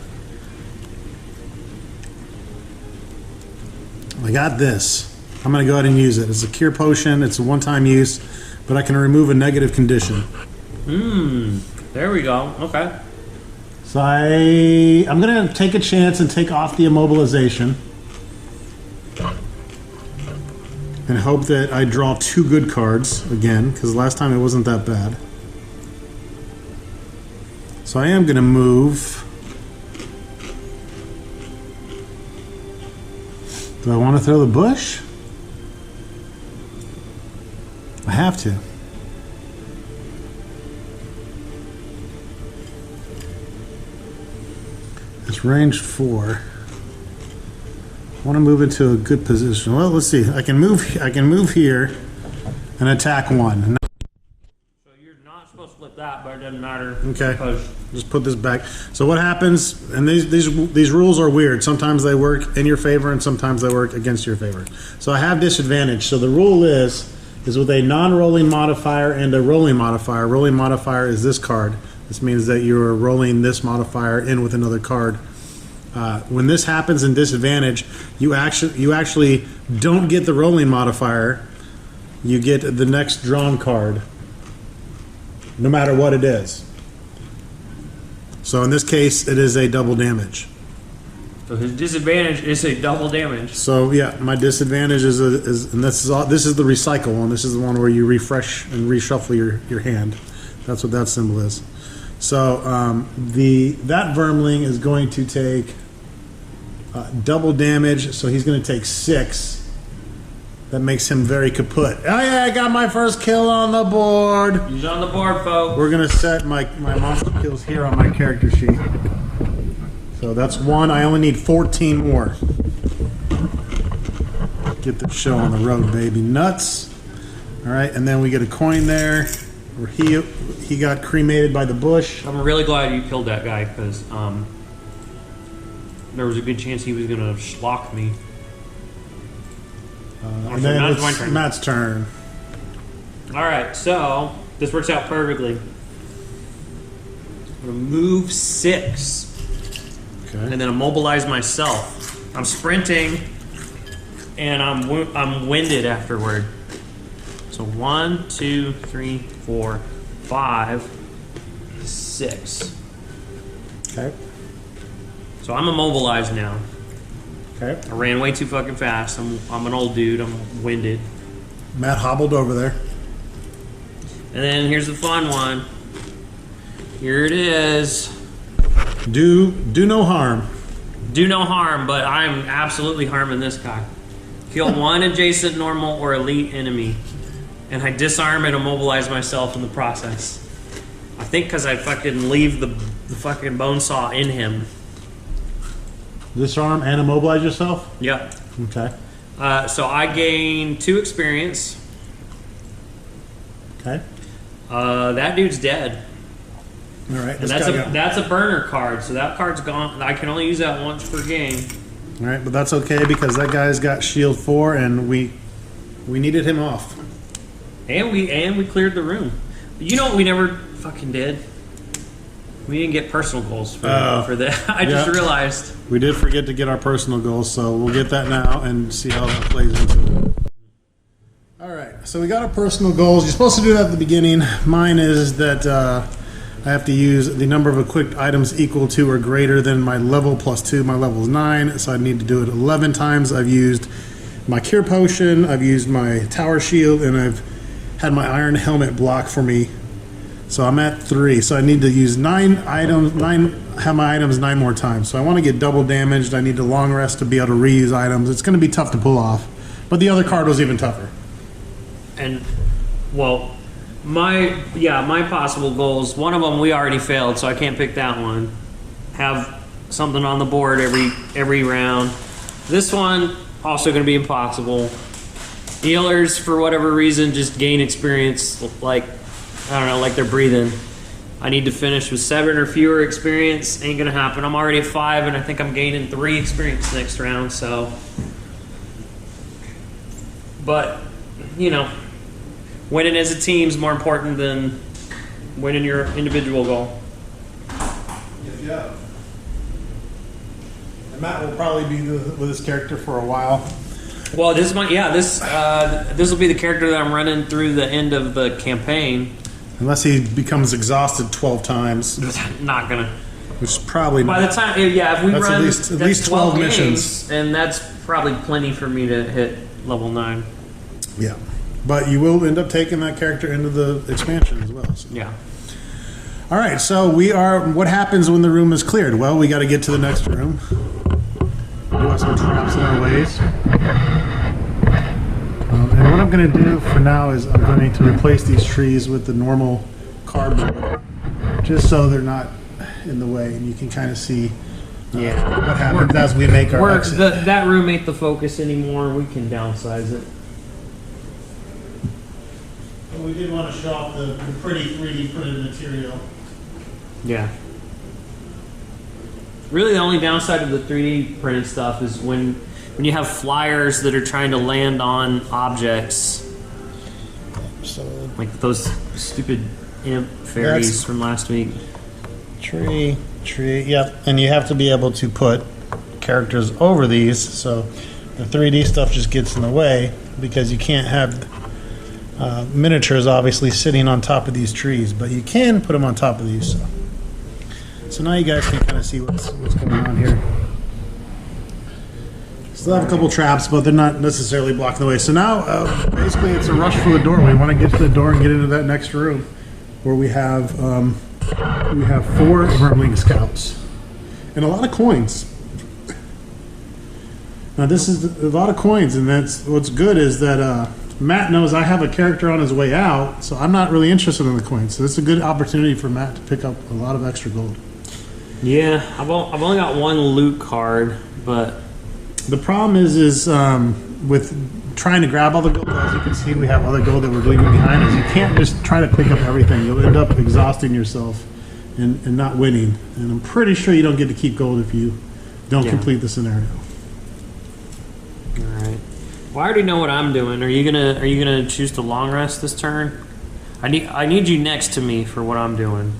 I got this. I'm going to go ahead and use it. It's a cure potion. It's a one-time use, but I can remove a negative condition. There we go. Okay. So I'm going to take a chance and take off the immobilization and hope that I draw 2 good cards again, because last time it wasn't that bad. So I am going to move. Do I want to throw the bush? I have to. It's range 4. I want to move into a good position. Well, let's see. I can move here and attack 1. So you're not supposed to let flip that, but it doesn't matter. Okay. Because Just put this back. So what happens, and these rules are weird. Sometimes they work in your favor and sometimes they work against your favor. So I have disadvantage. So the rule is with a non-rolling modifier and a rolling modifier. Rolling modifier is this card. This means that you're rolling this modifier in with another card. When this happens in disadvantage, you actually don't get the rolling modifier. You get the next drawn card, no matter what it is. So in this case, it is a double damage. so his disadvantage is a double damage. So yeah, my disadvantage is and this is the recycle one. This is the one where you refresh and reshuffle your hand. That's what that symbol is. So that Vermling is going to take double damage. So he's going to take 6. That makes him very kaput. Oh yeah, I got my first kill on the board. He's on the board, folks. We're gonna set my monster kills here on my character sheet. So that's 1. I only need 14 more. Get the show on the road, baby. Nuts. All right, and then we get a coin there. Where he got cremated by the bush. I'm really glad you killed that guy because there was a good chance he was gonna schlock me. And then now it's my it's turn. Matt's turn. All right, so this works out perfectly. I'm gonna move 6, Okay. and then immobilize myself. I'm sprinting, and I'm winded afterward. So 1, 2, 3, 4, 5, 6. Okay. So I'm immobilized now. Okay. I ran way too fucking fast. I'm an old dude. I'm winded. Matt hobbled over there. And then here's the fun one. Here it is. Do no harm. Do no harm, but I'm absolutely harming this guy. Kill one adjacent normal or elite enemy. And I disarm and immobilize myself in the process. I think because I fucking leave the fucking Bonesaw in him. Disarm and immobilize yourself? Yep. Okay. So I gain 2 experience. Okay. That dude's dead. All right. And that's a burner card, so that card's gone. I can only use that once per game. All right, but that's okay because that guy's got shield 4 and we needed him off. And we cleared the room. But you know what we never fucking did? We didn't get personal goals for that. I just realized. We did forget to get our personal goals, so we'll get that now and see how that plays into it. All right, so we got our personal goals. You're supposed to do that at the beginning. Mine is that I have to use the number of equipped items equal to or greater than my level plus 2. My level is 9, so I need to do it 11 times. I've used my cure potion, I've used my tower shield, and I've had my iron helmet block for me. So I'm at 3. So I need to use 9 items, have my items 9 more times. So I want to get double damaged. I need the long rest to be able to reuse items. It's going to be tough to pull off. But the other card was even tougher. And well, my possible goals. One of them we already failed, so I can't pick that one. Have something on the board every round. This one also going to be impossible. Healers, for whatever reason, just gain experience like, I don't know, like they're breathing. I need to finish with 7 or fewer experience. Ain't gonna happen. I'm already at 5, and I think I'm gaining 3 experience next round, so. But, you know, winning as a team is more important than winning your individual goal. Yeah. And Matt will probably be with this character for a while. Well, this will be the character that I'm running through the end of the campaign. Unless he becomes exhausted 12 times. Not gonna. Which is probably By the time, if we That's run at least 12 games, missions. and that's probably plenty for me to hit level 9. Yeah. But you will end up taking that character into the expansion as well. So. Yeah. All right, so what happens when the room is cleared? Well, we got to get to the next room. We do have some traps in our ways. And what I'm going to do for now is I'm going to replace these trees with the normal cardboard, just so they're not in the way, and you can kind of see what happens as we make our exit. That room ain't the focus anymore. We can downsize it. we did want to show off the pretty 3D printed material. Yeah. Really, the only downside of the 3D printed stuff is when you have flyers that are trying to land on objects, So like those stupid imp fairies That's- from last week. tree, yep. And you have to be able to put characters over these, so the 3D stuff just gets in the way because you can't have miniatures obviously sitting on top of these trees, but you can put them on top of these. So now you guys can kind of see what's going on here. Still have a couple traps, but they're not necessarily blocking the way. So now, basically, it's a rush for the door. We want to get to the door and get into that next room, where we have 4 Vermling scouts and a lot of coins. Now, this is a lot of coins, and that's what's good is that Matt knows I have a character on his way out, so I'm not really interested in the coins. So it's a good opportunity for Matt to pick up a lot of extra gold. Yeah, I've only got one loot card, but The problem is with trying to grab all the gold. As you can see, we have other gold that we're leaving behind us. You can't just try to pick up everything. You'll end up exhausting yourself and not winning. And I'm pretty sure you don't get to keep gold if you don't complete the scenario. all right. Well, I already know what I'm doing. Are you gonna choose to long rest this turn? I need you next to me for what I'm doing.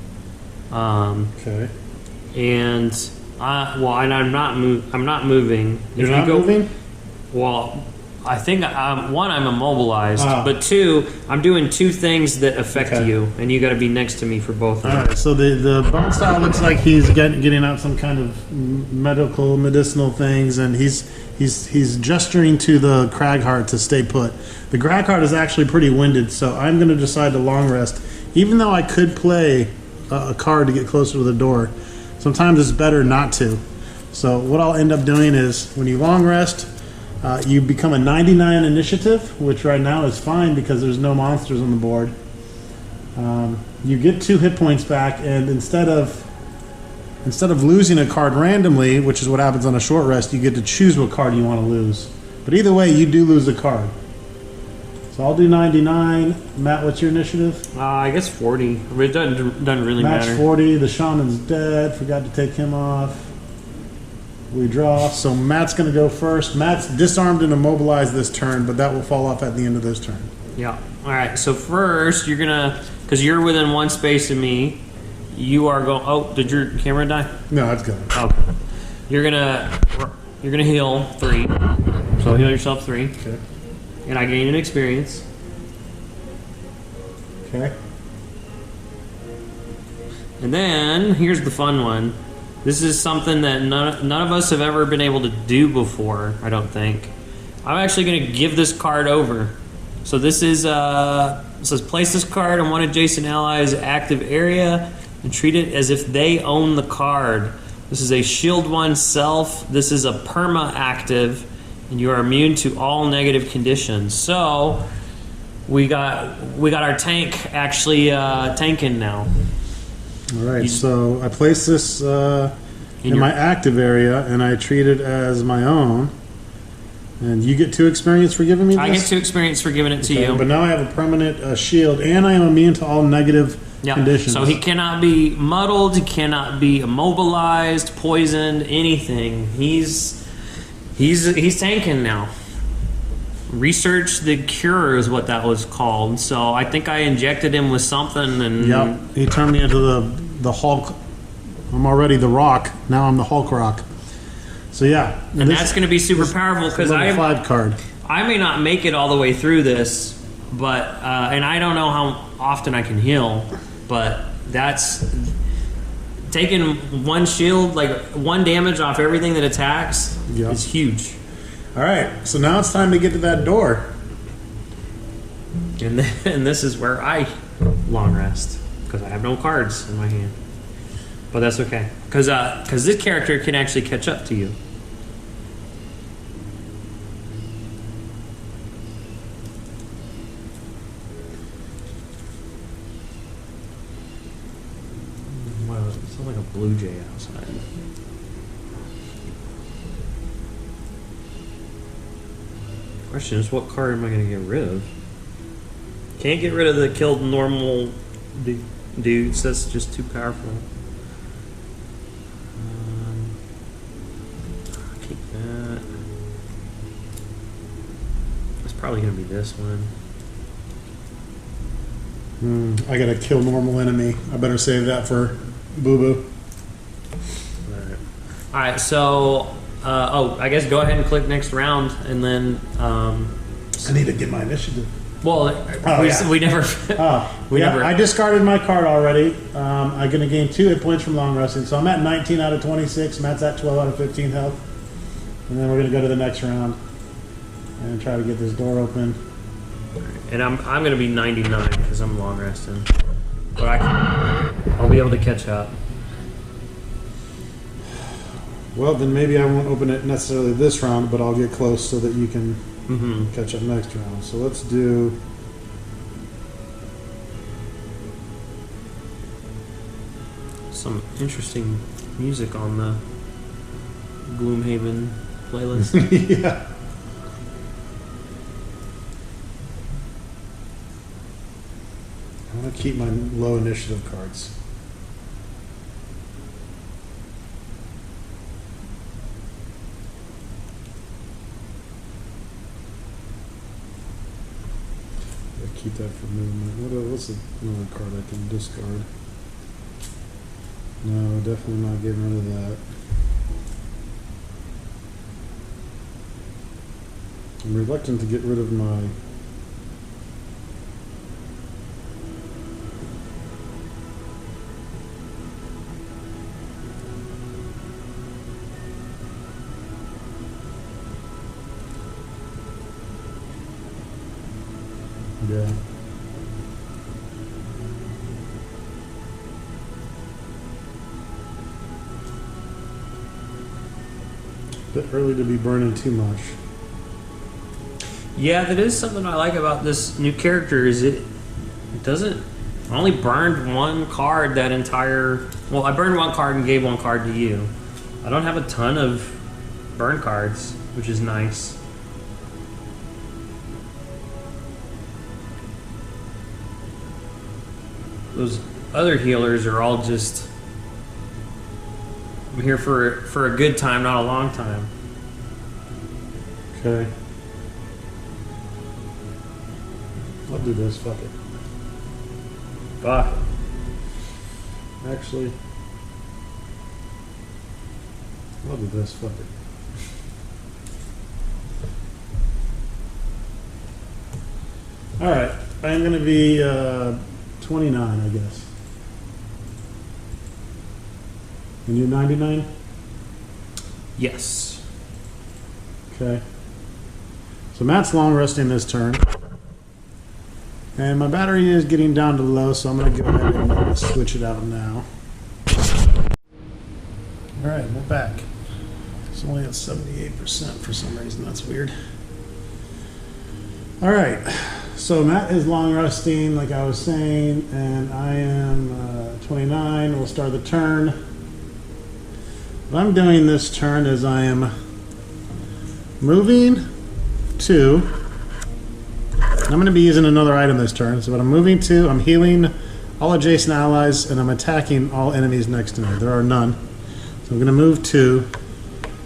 Okay. And I'm not moving. You're If not you go, moving? Well, I think one, I'm immobilized, but 2, I'm doing 2 things that affect Okay. you, and you got to be next to me for both of All them. right. So the Bonesaw looks like he's getting out some kind of medicinal things, and he's gesturing to the Cragheart to stay put. The Cragheart is actually pretty winded, so I'm going to decide to long rest, even though I could play a card to get closer to the door. Sometimes it's better not to. So what I'll end up doing is when you long rest, you become a 99 initiative, which right now is fine because there's no monsters on the board. You get 2 hit points back, and instead of losing a card randomly, which is what happens on a short rest, you get to choose what card you want to lose. But either way, you do lose a card. So I'll do 99. Matt, what's your initiative? I guess 40. I mean, it doesn't really Match matter. 40. The shaman's dead. Forgot to take him off. We draw. So Matt's going to go first. Matt's disarmed and immobilized this turn, but that will fall off at the end of this turn. Yeah. All right. So first, you're gonna, because you're within 1 space of me, you are going. Oh, did your camera die? No, it's good. Okay. You're gonna heal 3. So heal yourself 3, Okay. and I gain an experience. Okay. And then here's the fun one. This is something that none of us have ever been able to do before, I don't think. I'm actually going to give this card over. So this is it says place this card on one adjacent ally's active area and treat it as if they own the card. This is a shield 1 self. This is a perma active, and you are immune to all negative conditions. So we got our tank actually tanking now. All right. So I place this in my active area, and I treat it as my own. And you get 2 experience for giving me this? I get 2 experience for giving it to Okay, you. but now I have a permanent shield, and I am immune to all negative conditions. So he cannot be muddled, he cannot be immobilized, poisoned, anything. He's tanking now. Research the cure is what that was called. So I think I injected him with something, and Yep. He turned me into the Hulk. I'm already the Rock. Now I'm the Hulk Rock. So yeah. and that's going to be super powerful because level 5 card. I may not make it all the way through this, but and I don't know how often I can heal, but that's taking 1 shield, like 1 damage off everything that attacks Yeah. is huge. All right. So now it's time to get to that door. And this is where I long rest because I have no cards in my hand. But that's okay because this character can actually catch up to you. Wow, it sounds like a blue jay outside. Question is, what card am I going to get rid of? Can't get rid of the killed normal dudes. That's just too powerful. Keep that. It's probably gonna be this one. I gotta kill normal enemy. I better save that for Boo Boo. All right. So, I guess go ahead and click next round, and then. I need to get my initiative. Well, we never. Never. I discarded my card already. I'm going to gain 2 hit points from long resting, so I'm at 19 out of 26. Matt's at 12 out of 15 health, and then we're going to go to the next round and try to get this door open. And I'm going to be 99 because I'm long resting, but I'll be able to catch up. Well, then maybe I won't open it necessarily this round, but I'll get close so that you can catch up next round. So let's do. Some interesting music on the Gloomhaven playlist. Yeah. I want to keep my low initiative cards. Keep that for movement. What's another card I can discard? No, definitely not getting rid of that. I'm reluctant to get rid of my. Yeah. Bit early to be burning too much. Yeah, that is something I like about this new character. Is it doesn't. I only burned one card that entire. Well, I burned one card and gave one card to you. I don't have a ton of burn cards, which is nice. Those other healers are all just. I'm here for a good time, not a long time. Okay. I'll do this. Fuck it. Fuck. Actually, I'll do this. Fuck it. All right. I'm going to be 29, I guess. And you're 99? Yes. Okay. So Matt's long resting this turn. And my battery is getting down to low, so I'm going to go ahead and switch it out now. Alright, we're back. It's only at 78% for some reason. That's weird. Alright. So Matt is long resting, like I was saying, and I am 29. We'll start the turn. What I'm doing this turn is I am moving to. I'm going to be using another item this turn. So what I'm moving to, I'm healing all adjacent allies, and I'm attacking all enemies next to me. There are none. So I'm going to move 2.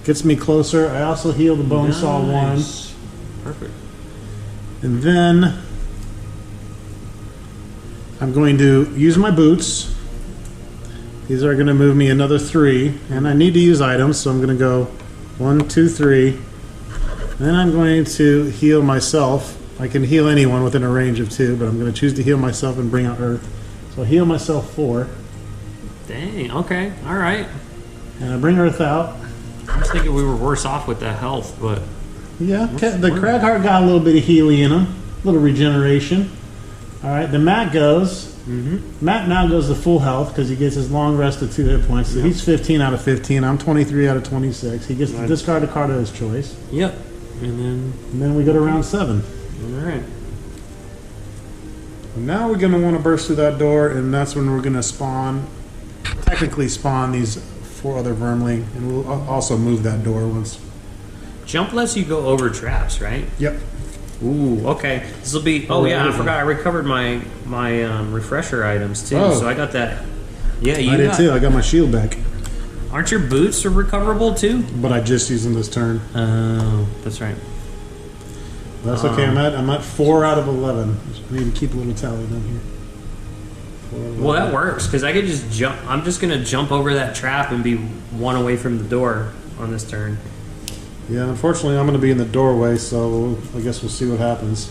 Gets me closer. I also heal the Bonesaw 1. Perfect. And then I'm going to use my boots. These are going to move me another 3. And I need to use items, so I'm going to go 1, 2, 3. Then I'm going to heal myself. I can heal anyone within a range of 2, but I'm going to choose to heal myself and bring out Earth. So I heal myself 4. Dang, okay, alright. And I bring Earth out. I was thinking we were worse off with the health, but... Yeah, the Cragheart got a little bit of healing in him. A little regeneration. Alright, the Matt goes. Matt now goes to full health because he gets his long rest of 2 hit points. So he's 15 out of 15. I'm 23 out of 26. He gets to discard a card of his choice. Yep. And then we go to round 7. Alright. Now we're going to want to burst through that door, and that's when we're going to technically spawn these 4 other vermling, and we'll also move that door once. Jump lets you go over traps, right? Yep. Ooh, okay. This will be. Oh yeah, I forgot. I recovered my refresher items too. Oh. So I got that. Yeah, you I did got, too. I got my shield back, Aren't your boots recoverable too? but I just used them this turn. Oh, that's right. That's okay. I'm at 4 out of 11. I need to keep a little tally down here. 4 out of Well, 11. that works because I could just jump. I'm just gonna jump over that trap and be one away from the door on this turn. Yeah, unfortunately, I'm going to be in the doorway, so I guess we'll see what happens.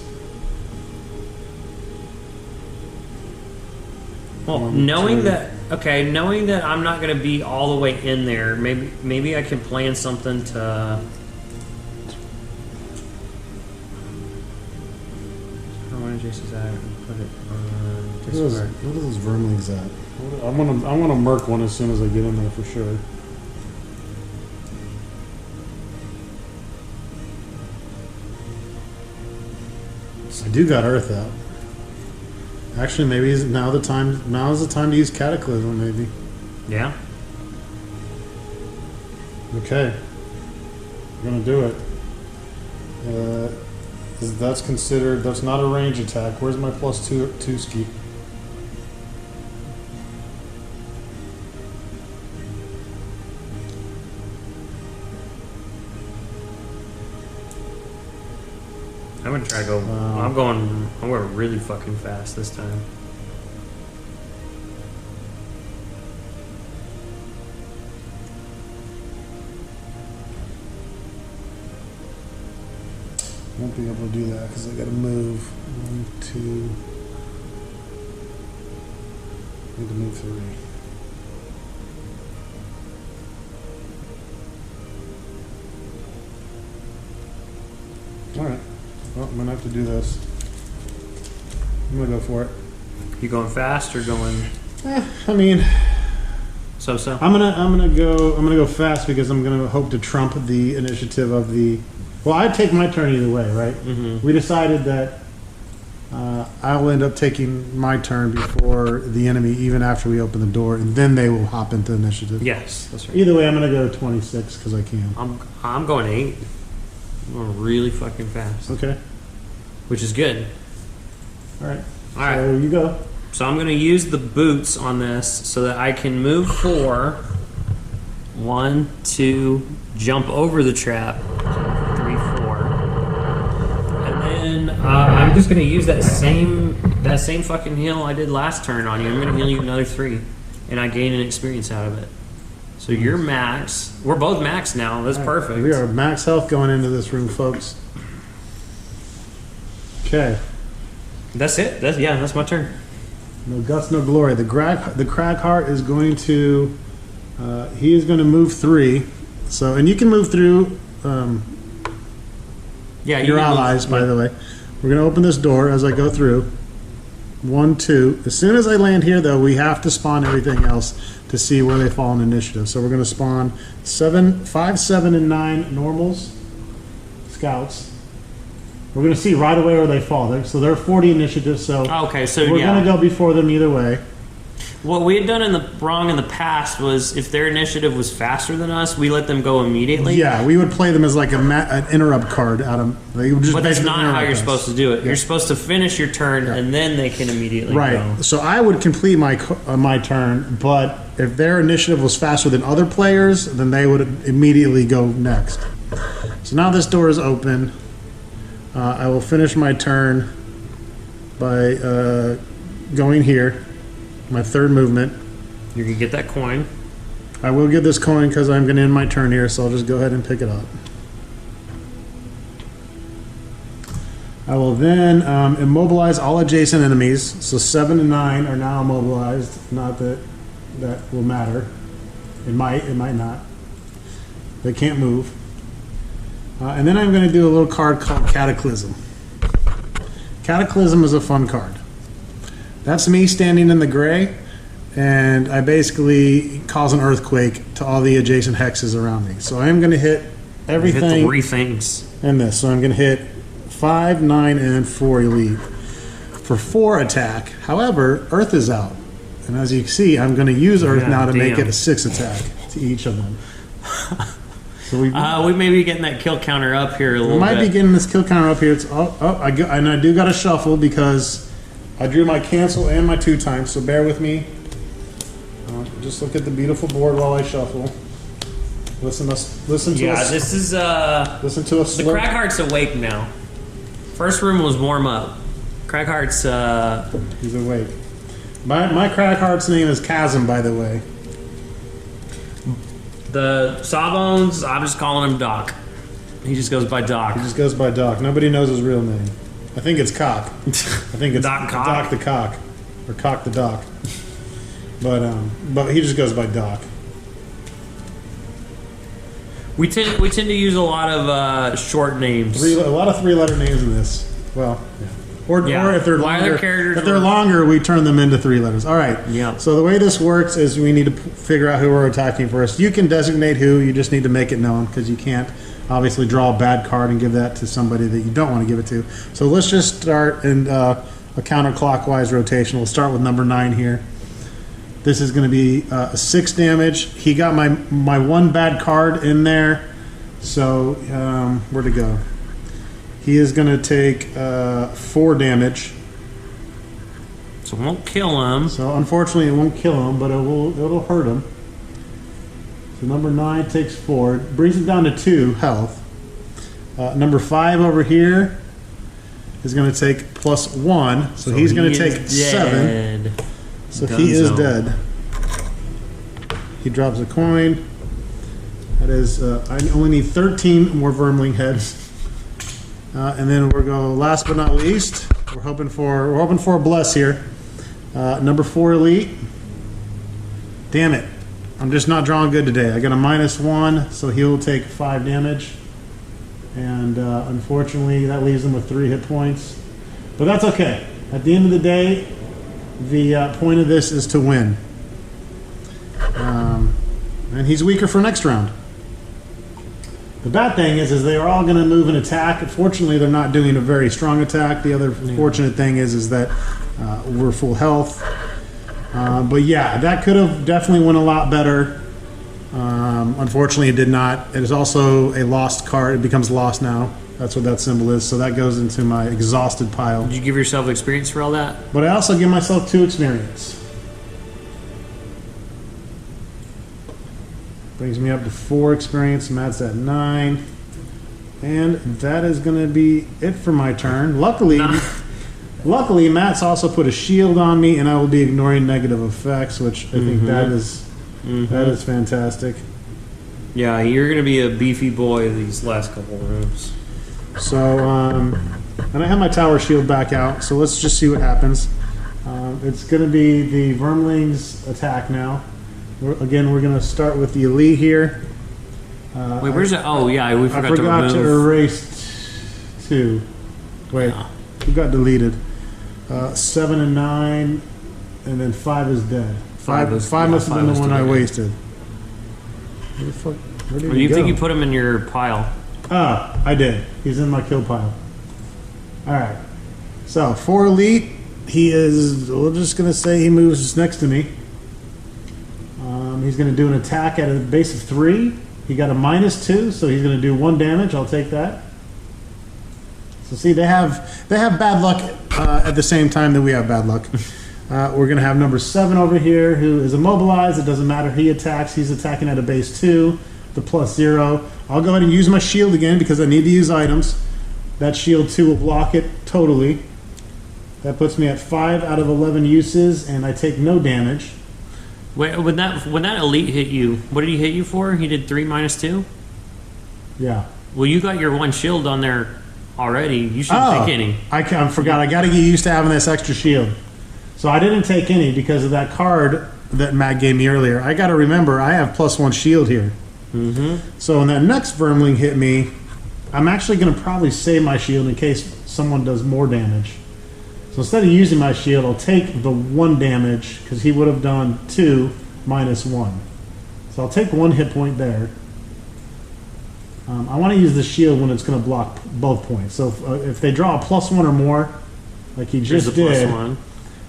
Well, 1, knowing 2. that I'm not gonna be all the way in there, maybe I can plan something to. Jason's at and put it on What are those vermlings at? I want to merc one as soon as I get in there for sure. I do got Earth out. Actually, maybe now is the time to use Cataclysm. Maybe. Yeah. Okay. We're gonna do it. That's not a range attack. Where's my +2 ski? I'm gonna try to go. I'm going really fucking fast this time. Won't be able to do that because I got to move 1, 2. Need to move 3. All right. Well, I'm gonna have to do this. I'm gonna go for it. You going fast or going I mean, so? I'm gonna go fast because I'm gonna hope to trump the initiative of the. Well, I'd take my turn either way, right? Mm-hmm. We decided that I'll end up taking my turn before the enemy, even after we open the door, and then they will hop into initiative. Yes, that's right. Either way, I'm gonna go 26 because I can. I'm going 8. I'm going really fucking fast, Okay. which is good. All right. All right. So you go. So I'm going to use the boots on this so that I can move 4. 1, 2, jump over the trap. 3, 4. And then I'm just going to use that same fucking heal I did last turn on you. I'm going to heal you another 3, and I gain an experience out of it. So you're max. We're both max now. That's perfect. We are max health going into this room, folks. Okay. That's it. That's my turn. No guts, no glory. The Cragheart is going to. He is going to move 3. So, and you can move through Yeah, your allies. By the way, we're going to open this door as I go through. 1, 2. As soon as I land here, though, we have to spawn everything else to see where they fall in initiative. So we're going to spawn 5, 7, and 9 normals, scouts. We're going to see right away where they fall. So they're 40 initiative. So Okay, so we're going to go before them either way. What we had done wrong in the past was if their initiative was faster than us, we let them go immediately. Yeah, we would play them as like an interrupt card out of. They would just But that's basically not how interrupt you're us. supposed to do it. Yeah. You're supposed to finish your turn and then they can immediately Right. go. So I would complete my turn, but if their initiative was faster than other players, then they would immediately go next. So now this door is open. I will finish my turn by going here, my third movement. You're going to get that coin. I will get this coin because I'm going to end my turn here, so I'll just go ahead and pick it up. I will then immobilize all adjacent enemies. So 7 and 9 are now immobilized. Not that that will matter. It might not. They can't move. And then I'm going to do a little card called Cataclysm. Cataclysm is a fun card. That's me standing in the gray, and I basically cause an earthquake to all the adjacent hexes around me. So I am going to hit everything Hit 3 things. in this. So I'm going to hit 5, 9, and 4 elite for 4 attack. However, Earth is out. And as you can see, I'm going to use Earth Yeah, now to make damn. it a 6 attack to each of them. So we may be getting that kill counter up here a little might bit. be getting this kill counter up here. It's and I do got to shuffle because I drew my cancel and my 2 times. So bear with me. Just look at the beautiful board while I shuffle. Listen to us. This is Listen to us. the Cragheart's awake now. First room was warm up. Cragheart's He's awake. My Cragheart's name is Chasm, by the way. the Sawbones. I'm just calling him Doc. He just goes by Doc. He just goes by Doc. Nobody knows his real name. I think it's Cock. I think it's Doc Cock. Doc the Cock, or Cock the Doc. But he just goes by Doc. We tend to use a lot of short names. A lot of 3-letter names in this. Well, yeah. Or if they're Why longer, their characters if they're were- longer, we turn them into 3 letters. All right. Yeah. So the way this works is we need to figure out who we're attacking first. You can designate who. You just need to make it known because you can't obviously draw a bad card and give that to somebody that you don't want to give it to. So let's just start in a counterclockwise rotation. We'll start with number 9 here. This is going to be 6 damage. He got my 1 bad card in there. So where'd it go? He is going to take 4 damage. So it won't kill him. So unfortunately, it won't kill him, but it'll hurt him. So number 9 takes 4, it brings it down to 2 health. Number 5 over here is going to take +1, so he's going to take 7. So he is dead. He drops a coin. That is, I only need 13 more Vermling heads. And then we'll go last but not least. We're hoping for a bless here. Number 4 elite. Damn it! I'm just not drawing good today. I got a -1, so he'll take 5 damage. And unfortunately, that leaves him with 3 hit points. But that's okay. At the end of the day, the point of this is to win. And he's weaker for next round. The bad thing is they are all going to move and attack. Fortunately, they're not doing a very strong attack. The other fortunate thing is that we're full health. But yeah, that could have definitely went a lot better. Unfortunately, it did not. It is also a lost card. It becomes lost now. That's what that symbol is. So that goes into my exhausted pile. Did you give yourself experience for all that? But I also give myself 2 experience. Brings me up to 4 experience. Matt's at 9. And that is going to be it for my turn. Luckily, Matt's also put a shield on me, and I will be ignoring negative effects, which I think that is fantastic. Yeah, you're gonna be a beefy boy these last couple rooms. So, and I have my tower shield back out, so let's just see what happens. It's going to be the Vermling's attack now. Again, we're going to start with the elite here. Wait, where's it? Oh, yeah, we I forgot forgot to remove. erase 2. Wait, who got deleted? 7 and 9, and then 5 is dead. 5 must have been the one I wasted. Where the fuck? Where did Or he you go? think you put him in your pile? Ah, I did. He's in my kill pile. Alright. So, 4 elite. He is, we're just going to say he moves next to me. He's going to do an attack at a base of 3. He got a -2, so he's going to do 1 damage. I'll take that. So see, they have bad luck at the same time that we have bad luck. We're going to have number 7 over here, who is immobilized. It doesn't matter. He attacks. He's attacking at a base 2, the +0. I'll go ahead and use my shield again because I need to use items. That shield 2 will block it totally. That puts me at 5 out of 11 uses, and I take no damage. Wait, when that elite hit you, what did he hit you for? He did 3 -2? Yeah. Well, you got your 1 shield on there already. You shouldn't take any. I forgot. I got to get used to having this extra shield. So I didn't take any because of that card that Matt gave me earlier. I got to remember I have +1 shield here. So when that next Vermling hit me, I'm actually going to probably save my shield in case someone does more damage. So instead of using my shield, I'll take the 1 damage because he would have done 2 -1. So I'll take 1 hit point there. I want to use the shield when it's going to block both points. So if they draw a +1 or more, like he Here's just the did, +1.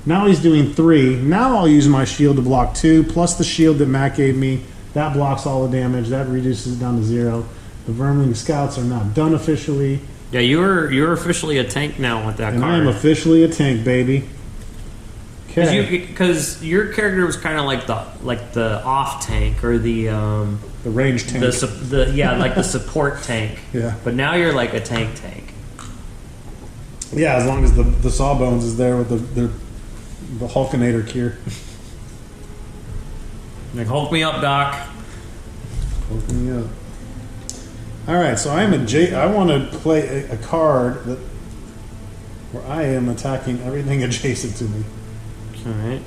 now he's doing 3. Now I'll use my shield to block 2, plus the shield that Matt gave me That blocks all the damage. That reduces it down to 0. The Vermling Scouts are not done officially. Yeah, you're officially a tank now with that And card. I am officially a tank, baby. Okay. Because your character was kind of like the off tank or the range tank. like the support tank. Yeah. But now you're like a tank. Yeah, as long as the Sawbones is there with the Hulkinator cure. Like Hulk me up, Doc. Hulk me up. All right, so I want to play a card where I am attacking everything adjacent to me. All right.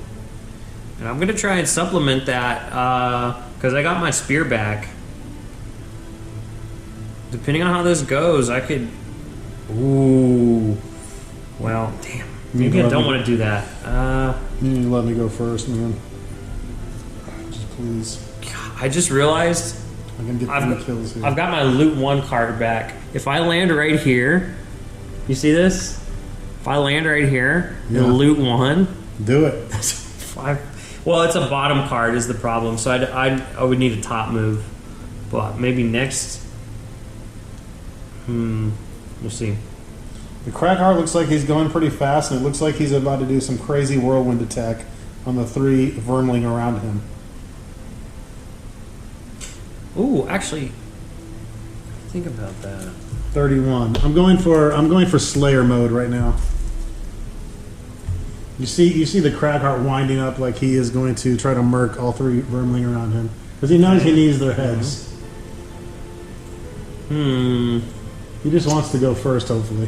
And I'm gonna try and supplement that because I got my spear back. Depending on how this goes, I could. Ooh. Well, damn. Maybe I don't want to do that. You need to let me go first, man. Just please. I just realized I can get 3 kills here. I've got my loot 1 card back. If I land right here, you see this? If I land right here and loot 1, do it. Well, it's a bottom card is the problem, so I would need a top move, but maybe next. We'll see. The Cragheart looks like he's going pretty fast, and it looks like he's about to do some crazy whirlwind attack on the 3 Vermling around him. Ooh, actually, think about that. 31. I'm going for Slayer mode right now. You see the Cragheart winding up like he is going to try to murk all 3 Vermling around him because he knows he needs their heads. He just wants to go first, hopefully.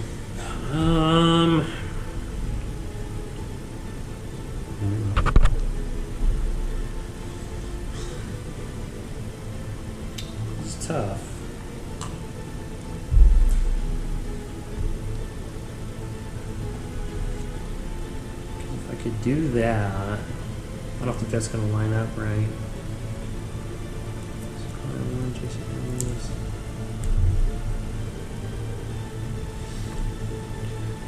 It's tough. If I could do that, I don't think that's going to line up right.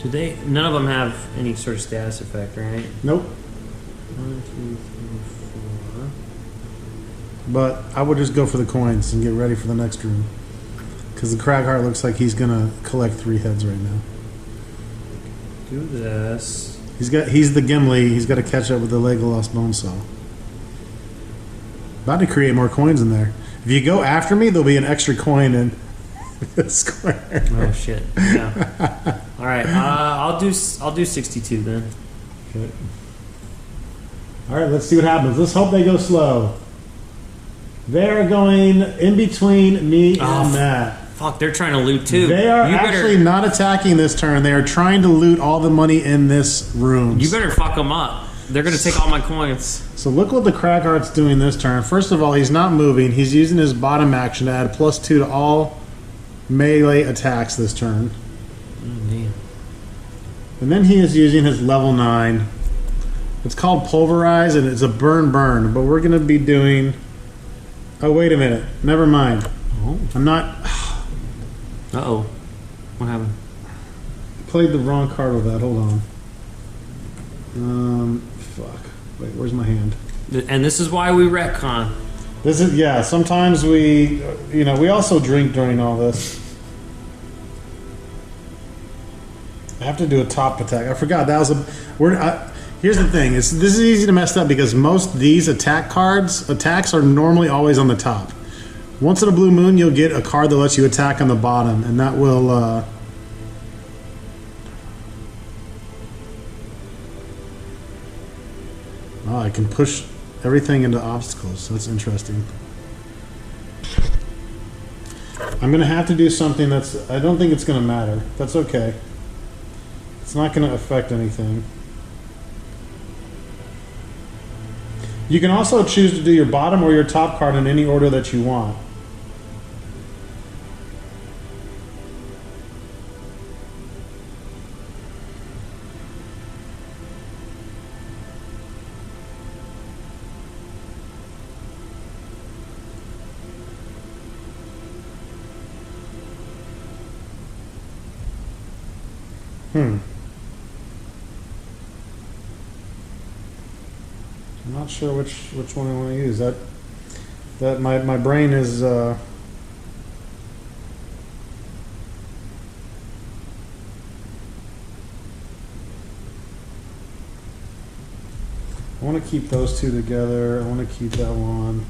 Do they? None of them have any sort of status effect, right? Nope. 1, 2, 3, 4. But I would just go for the coins and get ready for the next room. Because the Cragheart looks like he's going to collect 3 heads right now. Do this. He's the Gimli. He's got to catch up with the Legolas Bonesaw. About to create more coins in there. If you go after me, there'll be an extra coin in the square. Oh shit! Yeah. All right. I'll do 62 then. Okay. All right. Let's see what happens. Let's hope they go slow. They're going in between me and Matt. Fuck! They're trying to loot too. They are actually not attacking this turn. They are trying to loot all the money in this room. You better fuck them up. They're gonna take all my coins. So look what the Cragheart's doing this turn. First of all, he's not moving. He's using his bottom action to add +2 to all melee attacks this turn. Oh, man. And then he is using his level 9. It's called Pulverize, and it's a burn, but we're going to be doing... Oh, wait a minute. Never mind. Oh. I'm not... Uh-oh. What happened? I played the wrong card with that. Hold on. Fuck. Wait, where's my hand? And this is why we retcon. This is... Yeah, sometimes we... we also drink during all this. I have to do a top attack. I forgot that was a... Here's the thing. This is easy to mess up because most of these attacks are normally always on the top. Once in a blue moon, you'll get a card that lets you attack on the bottom, and that will... Oh, I can push everything into obstacles. That's interesting. I'm going to have to do something that's... I don't think it's going to matter. That's okay. It's not going to affect anything. You can also choose to do your bottom or your top card in any order that you want. I'm not sure which one I want to use. That my brain is. I want to keep those two together. I want to keep that one.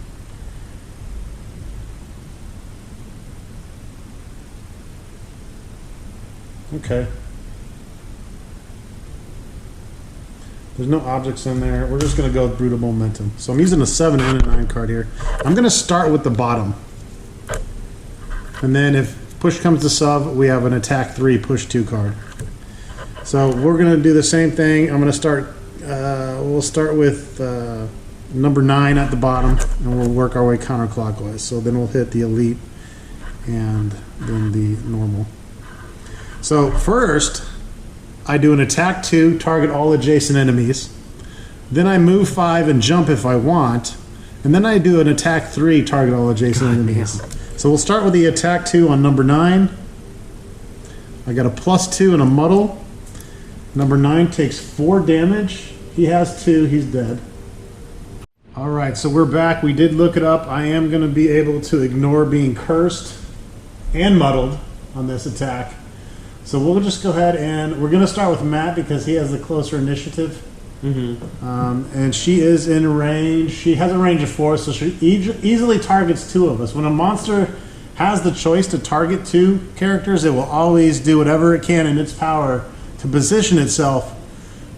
Okay. There's no objects in there. We're just going to go with brutal momentum. So I'm using a 7 and a 9 card here. I'm going to start with the bottom. And then if push comes to shove, we have an attack 3, push 2 card. So we're going to do the same thing. I'm going to start, we'll start with number 9 at the bottom, and we'll work our way counterclockwise. So then we'll hit the elite and then the normal. So first, I do an attack 2, target all adjacent enemies. Then I move 5 and jump if I want. And then I do an attack 3, target all adjacent enemies. So we'll start with the attack 2 on number 9. I got a +2 and a muddle. Number 9 takes 4 damage. He has 2, he's dead. All right, so we're back. We did look it up. I am going to be able to ignore being cursed and muddled on this attack. So we'll just go ahead and we're going to start with Matt because he has the closer initiative. And she is in range. She has a range of 4, so she easily targets 2 of us. When a monster has the choice to target 2 characters, it will always do whatever it can in its power to position itself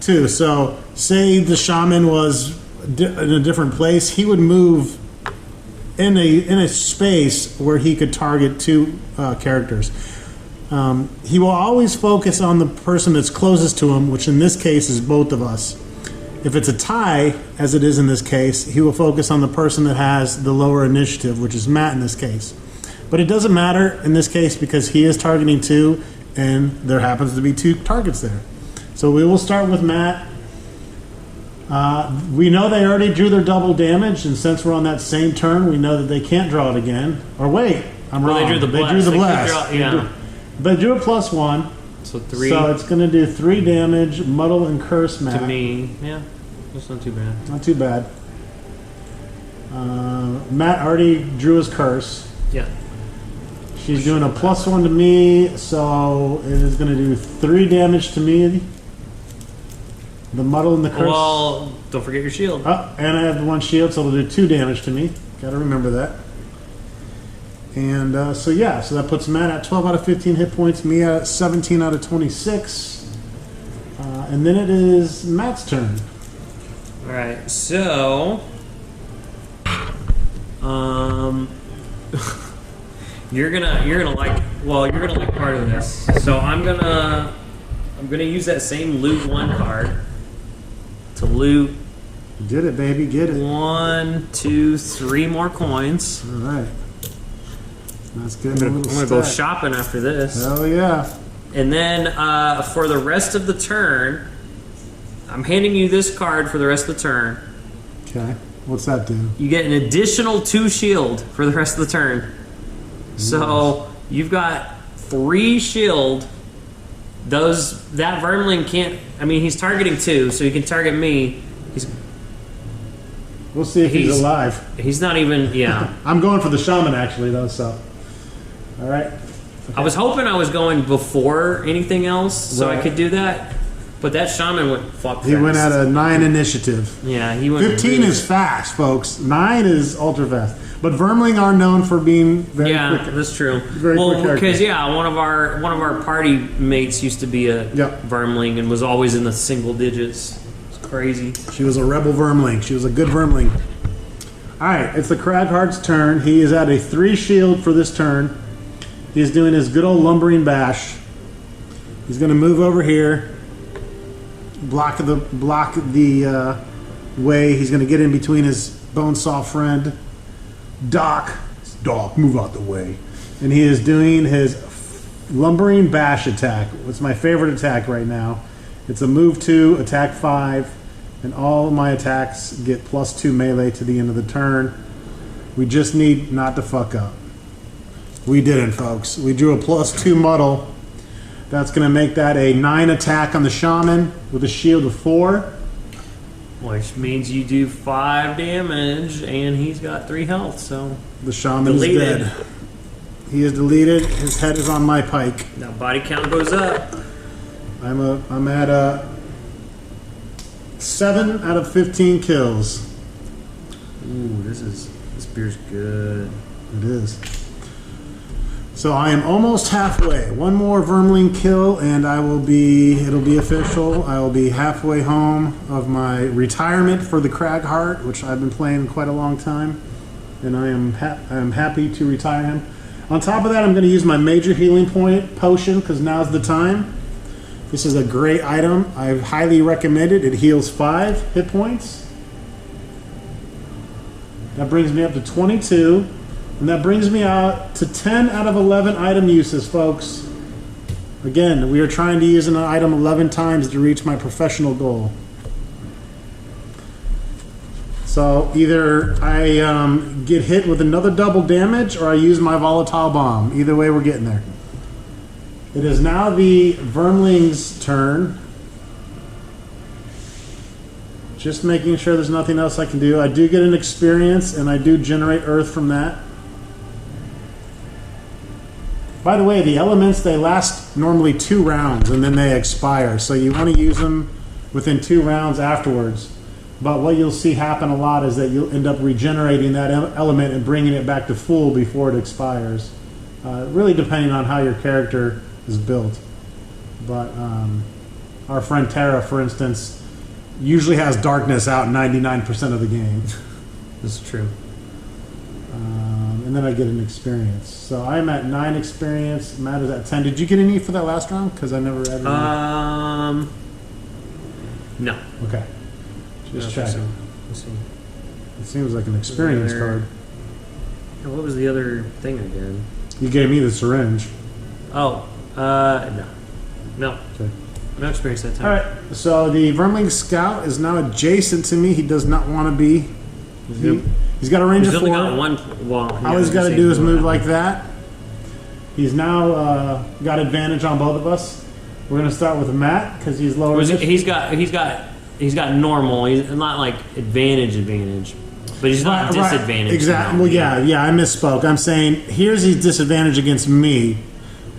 too. So say the shaman was in a different place, he would move in a space where he could target 2 characters. He will always focus on the person that's closest to him, which in this case is both of us. If it's a tie, as it is in this case, he will focus on the person that has the lower initiative, which is Matt in this case. But it doesn't matter in this case because he is targeting 2, and there happens to be 2 targets there. So we will start with Matt. We know they already drew their double damage, and since we're on that same turn, we know that they can't draw it again. Or wait, I'm wrong. They drew the blast. They drew the blast. Yeah. They drew a +1. So 3 So it's going to do 3 damage, muddle and curse Matt. to me. Yeah, that's not too bad. Not too bad. Matt already drew his curse. Yeah. She's doing a +1 to me, so it is going to do 3 damage to me. The muddle and the curse. Well, don't forget your shield. Oh, and I have the 1 shield, so it'll do 2 damage to me. Got to remember that. And so yeah, so that puts Matt at 12 out of 15 hit points, me at 17 out of 26. And then it is Matt's turn. All right, so you're gonna like part of this. So I'm gonna use that same loot 1 card to loot. Get it, baby, get it. 1, 2, 3 more coins. All right. That's good. I'm gonna go shopping after this. Hell yeah. And then for the rest of the turn, I'm handing you this card for the rest of the turn. Okay. What's that do? You get an additional 2 shield for the rest of the turn. So you've got 3 shield. That Vermling can't. I mean, he's targeting 2, so he can target me. We'll see if he's alive. He's not even. Yeah. I'm going for the shaman actually, though. So, all right. Okay. I was hoping I was going before anything else, so I could do that. But that shaman went fuck fast. He went at a 9 initiative. Yeah, he went. 15 really is fast, folks. 9 is ultra fast. But Vermling are known for being very quick. Yeah, that's true. Very well, quick characters. because one of our party mates used to be a Vermling and was always in the single digits. It's crazy. She was a rebel Vermling. She was a good Vermling. All right, it's the Cragheart's turn. He is at a 3 shield for this turn. He's doing his good old lumbering bash. He's going to move over here, block the way. He's going to get in between his Bonesaw friend, Doc. Doc, move out the way. And he is doing his lumbering bash attack. It's my favorite attack right now. It's a move 2, attack 5, and all of my attacks get +2 melee to the end of the turn. We just need not to fuck up. We didn't, folks. We drew a +2 muddle. That's going to make that a 9 attack on the shaman with a shield of 4. Which means you do 5 damage, and he's got 3 health. So The shaman Deleted. is dead. He is deleted. His head is on my pike. now body count goes up. I'm at 7 out of 15 kills. Ooh, this beer's good. It is. So I am almost halfway. One more Vermling kill and it'll be official. I will be halfway home of my retirement for the Cragheart, which I've been playing quite a long time. And I am happy to retire him. On top of that, I'm going to use my major healing point potion because now's the time. This is a great item. I highly recommend it. It heals 5 hit points. That brings me up to 22. And that brings me out to 10 out of 11 item uses, folks. Again, we are trying to use an item 11 times to reach my professional goal. So either I get hit with another double damage or I use my volatile bomb. Either way, we're getting there. It is now the Vermling's turn. Just making sure there's nothing else I can do. I do get an experience and I do generate earth from that. By the way, the elements, they last normally 2 rounds and then they expire. So you want to use them within 2 rounds afterwards. But what you'll see happen a lot is that you'll end up regenerating that element and bringing it back to full before it expires. Really depending on how your character is built. But our friend Tara, for instance, usually has darkness out 99% of the game. This is true. And then I get an experience. So I'm at 9 experience. Matt is at 10. Did you get any for that last round? Because I never had any. No. Okay. Just checking. So. Let's see. It seems like an experience card. What was the other thing again? You gave me the syringe. Oh, no. No. Okay. No experience that time. All right. So the Vermling Scout is now adjacent to me. He does not want to be. He's got a range of 4. Got one wall. All he's got to do is move like that. He's now got advantage on both of us. We're going to start with Matt because he's lower. He's got normal. He's not like advantage, but he's not disadvantaged. Exactly. Well, yeah. I misspoke. I'm saying here's his disadvantage against me,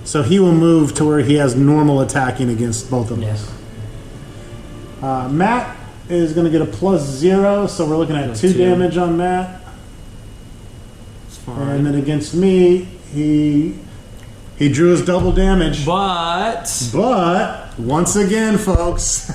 so he will move to where he has normal attacking against both of us. Matt is going to get a +0, so we're looking at 2 damage on Matt. And then against me, he drew his double damage. But once again, folks,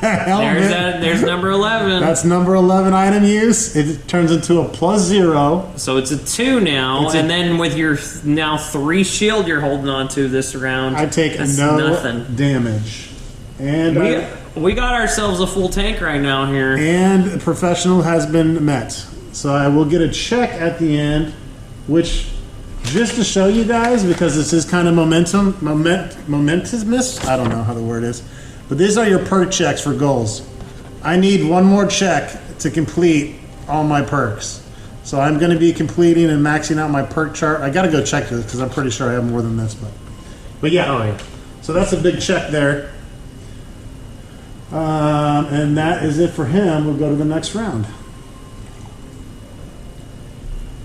there's number 11. That's number 11 item use. It turns into a +0. So it's a 2 now, and then with your now 3 shield you're holding on to this round, I take nothing damage. And we got ourselves a full tank right now here. And professional has been met. So I will get a check at the end, which, just to show you guys, because this is kind of momentous, I don't know how the word is, but these are your perk checks for goals. I need one more check to complete all my perks. So I'm going to be completing and maxing out my perk chart. I got to go check this because I'm pretty sure I have more than this, but yeah. Oh yeah. So that's a big check there. And that is it for him. We'll go to the next round.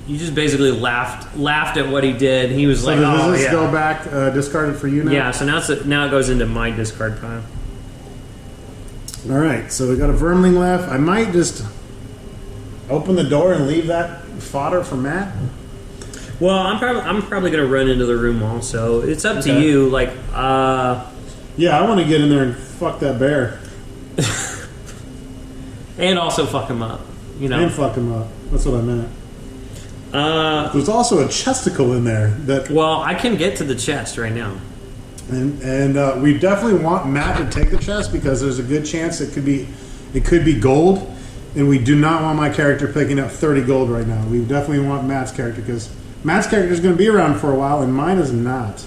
You just basically laughed at what he did. He was like, does "Oh this yeah." go back discarded for you now? Yeah. So now it goes into my discard pile. All right. So we got a Vermling left. I might just open the door and leave that fodder for Matt. Well, I'm probably gonna run into the room also. It's up to Okay. you. Like, Yeah, I want to get in there and fuck that bear and also fuck him up. You know. and fuck him up. That's what I meant. There's also a chesticle in there that, Well, I can get to the chest right now. and we definitely want Matt to take the chest because there's a good chance it could be gold, and we do not want my character picking up 30 gold right now. We definitely want Matt's character because Matt's character is going to be around for a while, and mine is not.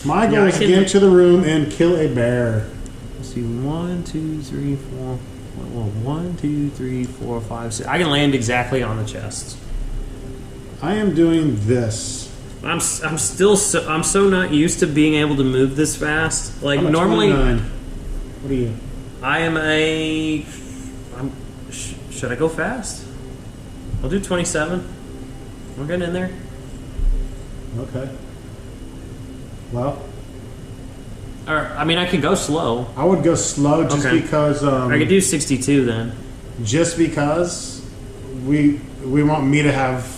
My goal is to get into the room and kill a bear. Let's see, 1, 2, 3, 4. Well, 1, 2, 3, 4, 5, 6. I can land exactly on the chest. I am doing this. I'm so not used to being able to move this fast. Like I'm at normally, 29. What are you? I am a Should I go fast? I'll do 27. We're getting in there. Okay. Well, Or I mean, I can go slow. I would go slow just Okay. because. I could do 62 then. Just because we want me to have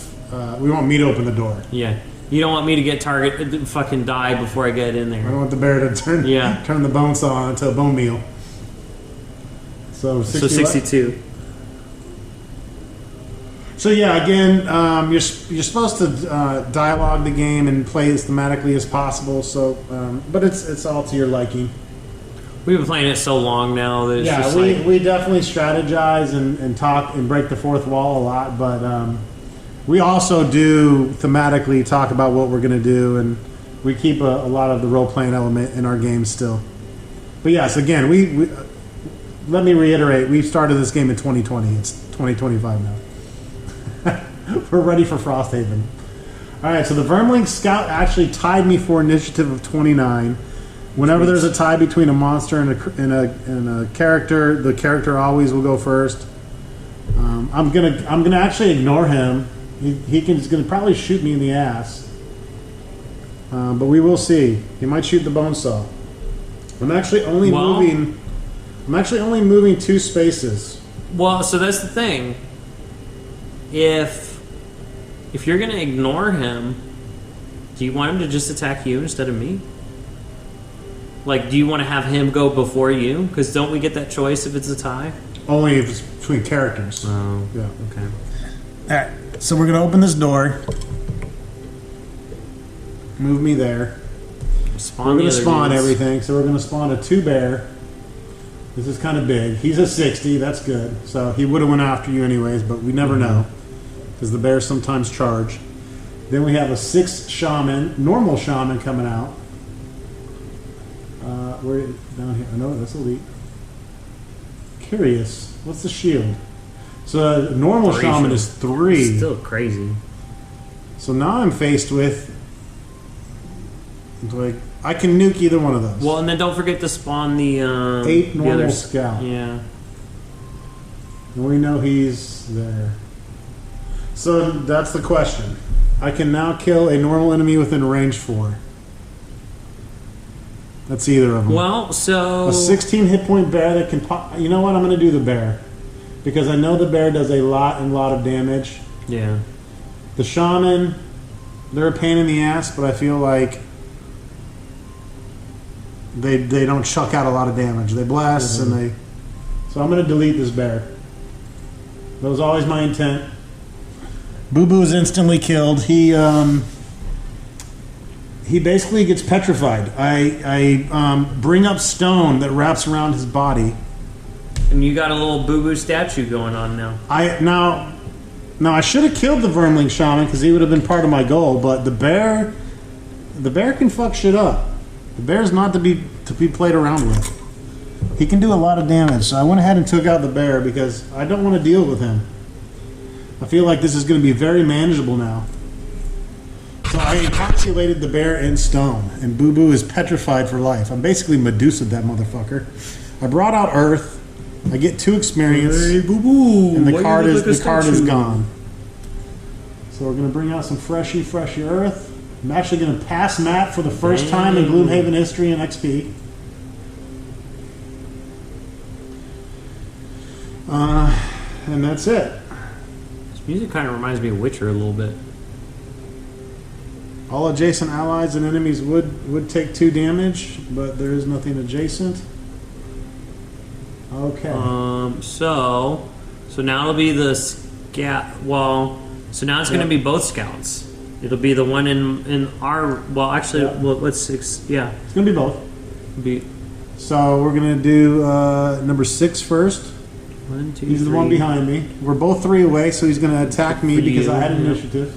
we want me to open the door. Yeah. You don't want me to get fucking die before I get in I there. don't want the bear to turn the Bonesaw on into a bone meal. So 60 So 62. So yeah, again, you're supposed to dialogue the game and play as thematically as possible. So, but it's all to your liking. We've been playing it so long now that it's Yeah, just we definitely strategize and talk and break the fourth wall a lot, but we also do thematically talk about what we're going to do, and we keep a lot of the role playing element in our games still. But yes, again, we let me reiterate: we started this game in 2020. It's 2025 now. We're ready for Frosthaven. All right, so the Vermling Scout actually tied me for initiative of 29. Whenever there's a tie between a monster and a character, the character always will go first. I'm gonna actually ignore him. He's gonna probably shoot me in the ass, but we will see. He might shoot the Bonesaw. I'm actually only moving 2 spaces. Well, so that's the thing. If you're gonna ignore him, do you want him to just attack you instead of me? Like, do you want to have him go before you? Because don't we get that choice if it's a tie? Only if it's between characters. Oh, Yeah. okay. All right, so we're gonna open this door. Move me there. Spawn We're the gonna other spawn dudes. everything. So we're gonna spawn a 2-bear. This is kind of big. He's a 60. That's good. So he would have went after you anyways, but we never know because the bears sometimes charge. Then we have a 6 shaman, normal shaman coming out. We're down here. I know that's elite. Curious. What's the shield? So a normal 3 shaman shield. is 3. Still crazy. So now I'm faced with, like, I can nuke either one of those. Well, and then don't forget to spawn the 8 the normal other scout. Yeah. And we know he's there. So that's the question. I can now kill a normal enemy within range 4. That's either of them. Well, so A 16 hit point bear that can pop. You know what? I'm going to do the bear. Because I know the bear does a lot of damage. yeah. The shaman, they're a pain in the ass, but I feel like they don't chuck out a lot of damage. They blast and they. So I'm going to delete this bear. That was always my intent. Boo Boo is instantly killed. He basically gets petrified. I bring up stone that wraps around his body. And you got a little boo-boo statue going on now. Now I should have killed the Vermling Shaman because he would have been part of my goal. But the bear can fuck shit up. The bear's not to be played around with. He can do a lot of damage. So I went ahead and took out the bear because I don't want to deal with him. I feel like this is going to be very manageable now. So I encapsulated the bear in stone, and Boo Boo is petrified for life. I'm basically Medusa'd that motherfucker. I brought out Earth. I get 2 experience, Hey, boo-boo. and the Why card you is look like the a card is statue? gone. So we're gonna bring out some freshy Earth. I'm actually gonna pass Matt for the first time in Gloomhaven history and XP. And that's it. This music kind of reminds me of Witcher a little bit. All adjacent allies and enemies would take 2 damage, but there is nothing adjacent. Okay. So now it'll be the scout. Well, so now it's going to be both scouts. It'll be the one in our. Well, actually, Yeah. what's 6? Yeah, It's gonna be both. it'll be So we're gonna do number 6 first. 1, 2, He's the 3. one behind me. We're both 3 away, so he's gonna attack me For because you, I had yeah. initiative.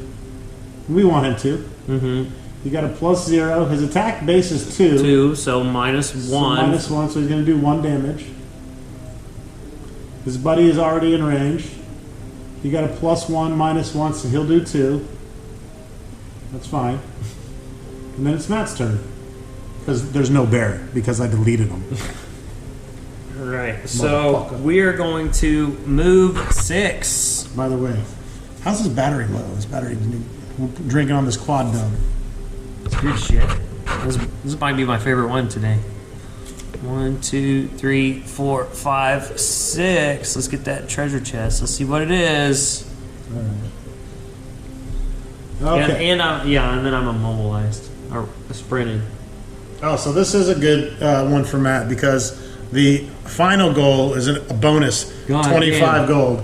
We want him to. Mm-hmm. He got a +0. His attack base is 2. 2, so minus So 1. -1, so he's gonna do 1 damage. His buddy is already in range. He got a +1, -1, so he'll do 2. That's fine. And then it's Matt's turn. Because there's no bear, because I deleted him. Right. right, so Motherfucker. we are going to move 6. By the way, how's his battery low? His battery drinking on this quad dub. It's good shit. This might be my favorite one today. 1, 2, 3, 4, 5, 6. Let's get that treasure chest. Let's see what it is. Okay. And then I'm immobilized or sprinted. Oh, so this is a good one for Matt because the final goal is a bonus God 25 damn. gold.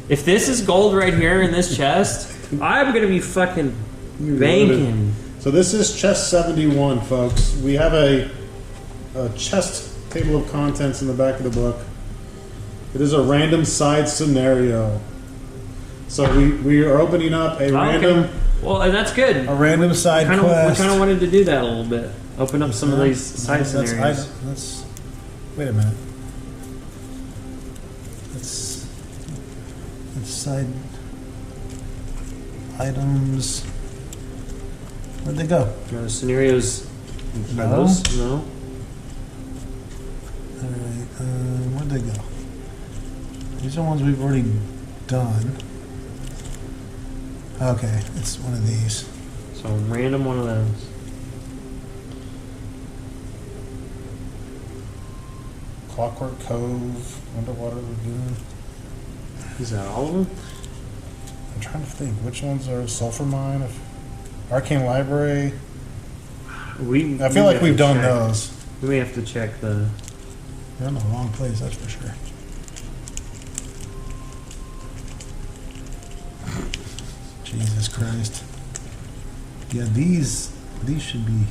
If this is gold right here in this chest, I'm gonna be fucking banking. So this is chest 71, folks. We have a chest table of contents in the back of the book. It is a random side scenario. So we are opening up a random. Okay. Well, and that's good. A random side We quest. kind of wanted to do that a little bit. Open up some of these side scenarios. Wait a minute. Let's side items. Where'd they go? Scenarios. No. Are those? No. All right. Where'd they go? These are ones we've already done. Okay, it's one of these. So random one of those. Clockwork Cove, Underwater Lagoon. Is that all of them? I'm trying to think which ones are Sulfur Mine, Arcane Library. I feel like we've done those. We may have to check the. We're in the wrong place, that's for sure. Jesus Christ. Yeah, these should be.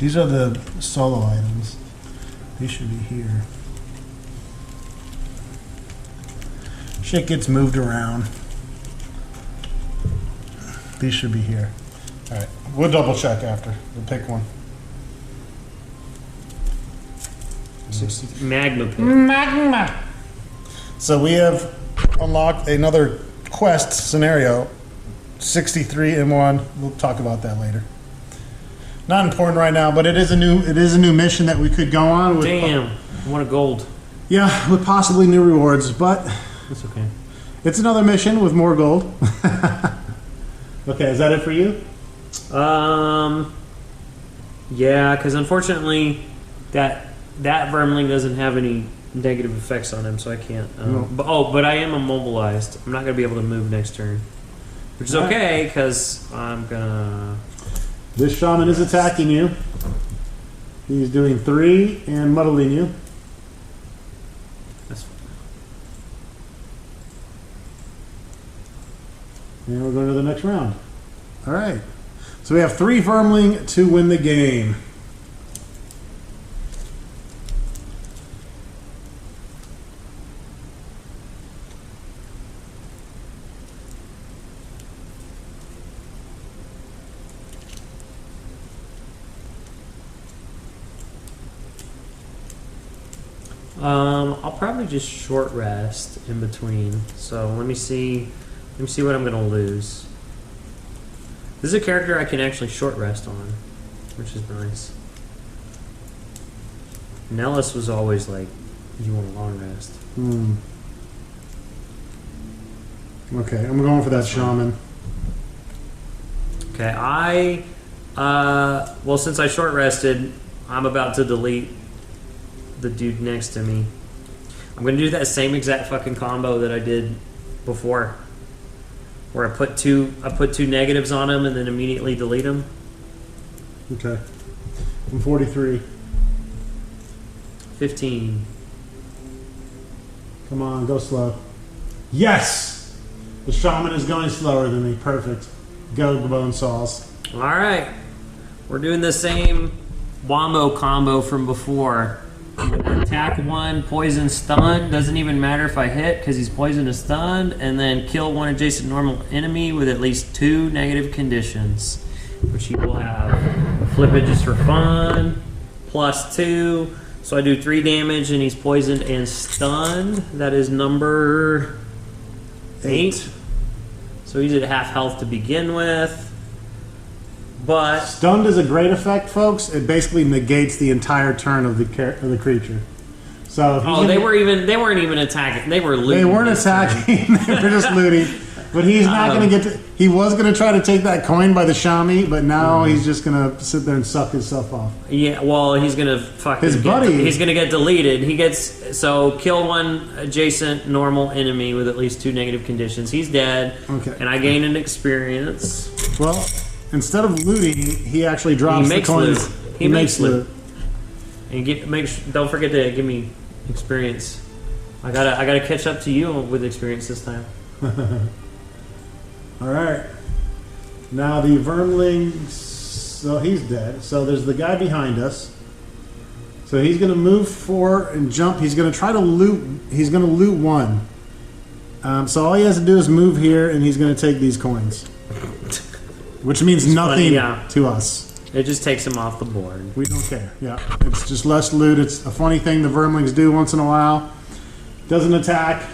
These are the solo items. These should be here. Shit gets moved around. These should be here. All right, we'll double check after. We'll pick one. 60 magma pit. Magma. So we have unlocked another quest scenario, 63 in one. We'll talk about that later. Not important right now, but it is a new mission that we could go on with. Damn, I want a gold. Yeah, with possibly new rewards, but That's okay. it's another mission with more gold. Okay, is that it for you? Yeah, because unfortunately, that vermling doesn't have any negative effects on him, so I can't. No. But I am immobilized. I'm not gonna be able to move next turn, which is okay because I'm gonna. This shaman is attacking you. He's doing 3 and muddling you. That's And we're going to the next round. All right. So we have 3 Vermling to win the game. I'll probably just short rest in between. So let me see what I'm gonna lose. This is a character I can actually short rest on, which is nice. Nellis was always like, you want a long rest. Okay, I'm going for that shaman. Okay, well, since I short rested, I'm about to delete the dude next to me. I'm gonna do that same exact fucking combo that I did before, where I put two negatives on him and then immediately delete him. Okay. I'm 43. 15. Come on, go slow. Yes! The shaman is going slower than me. Perfect. Go, Bonesaws. All right, we're doing the same wombo combo from before. Attack 1, poison, stun. Doesn't even matter if I hit because he's poisoned or stunned. And then kill 1 adjacent normal enemy with at least 2 negative conditions, which he will have. Flip it just for fun. +2. So I do 3 damage and he's poisoned and stunned. That is number 8. So he's at half health to begin with. But Stunned is a great effect, folks. It basically negates the entire turn of the creature. So if he's Oh, gonna- they weren't even attacking. They were looting. They weren't this time. attacking. They were just looting. But he's not going to get to... He was going to try to take that coin by the Shami, but now he's just going to sit there and suck himself off. Yeah, well, he's gonna fucking His buddy- he's gonna get deleted. He gets kill one adjacent normal enemy with at least 2 negative conditions. He's dead. Okay. And I gain an experience. Well, instead of looting, he actually drops the makes coins. loot. He makes loot. And don't forget to give me experience. I gotta catch up to you with experience this time. All right. Now the Vermling, so he's dead. So there's the guy behind us. So he's going to move forward and jump. He's going to try to loot. He's going to loot one. So all he has to do is move here, and he's going to take these coins, which means nothing to us. It just takes him off the board. We don't care. Yeah, it's just less loot. It's a funny thing the Vermlings do once in a while. Doesn't attack.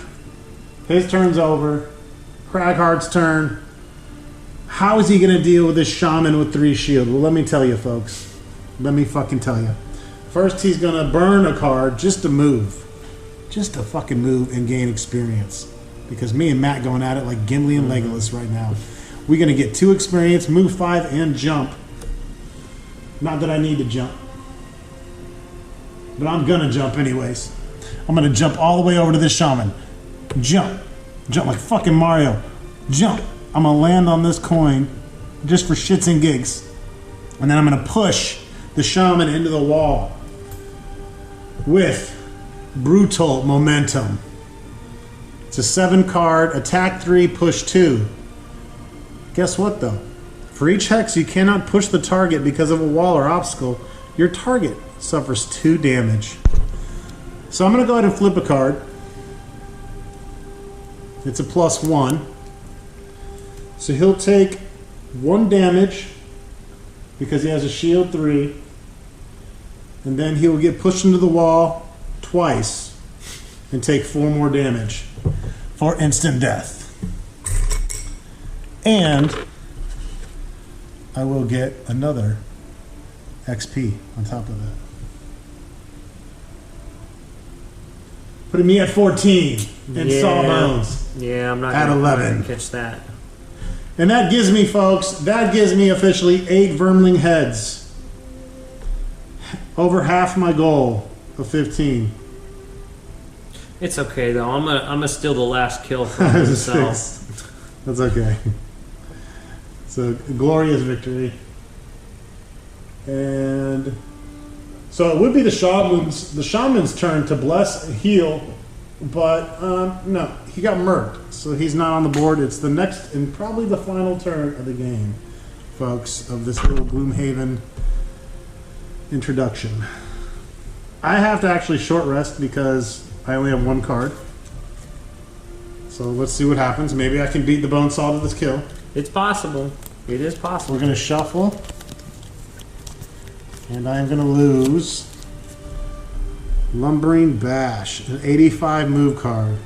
His turn's over. Cragheart's turn. How is he going to deal with this shaman with 3 shield? Well, let me tell you, folks. Let me fucking tell you. First, he's going to burn a card just to move. Just to fucking move and gain experience. Because me and Matt going at it like Gimli and Legolas right now. We're going to get 2 experience, move 5, and jump. Not that I need to jump. But I'm going to jump anyways. I'm going to jump all the way over to this shaman. Jump. Jump like fucking Mario. Jump. I'm going to land on this coin just for shits and gigs. And then I'm going to push the shaman into the wall with brutal momentum. It's a 7 card, attack 3, push 2. Guess what though? For each hex you cannot push the target because of a wall or obstacle. Your target suffers 2 damage. So I'm going to go ahead and flip a card. It's a +1. So he'll take 1 damage because he has a shield 3. And then he will get pushed into the wall twice and take 4 more damage for instant death. And I will get another XP on top of that. Putting me at 14 and Sawbones Yeah, I'm not at gonna 11. catch that. And that gives me, folks, that gives me officially 8 Vermling heads. Over half my goal of 15. It's okay though. I'm gonna steal the last kill from myself. That's okay. It's a glorious victory. And so it would be the shaman's turn to bless heal, but no, he got murked, so he's not on the board. It's the next and probably the final turn of the game, folks, of this little Gloomhaven introduction. I have to actually short rest because I only have 1 card. So let's see what happens. Maybe I can beat the Bonesaw to this kill. It's possible. It is possible. We're going to shuffle. And I'm going to lose Lumbering Bash, an 85 move card.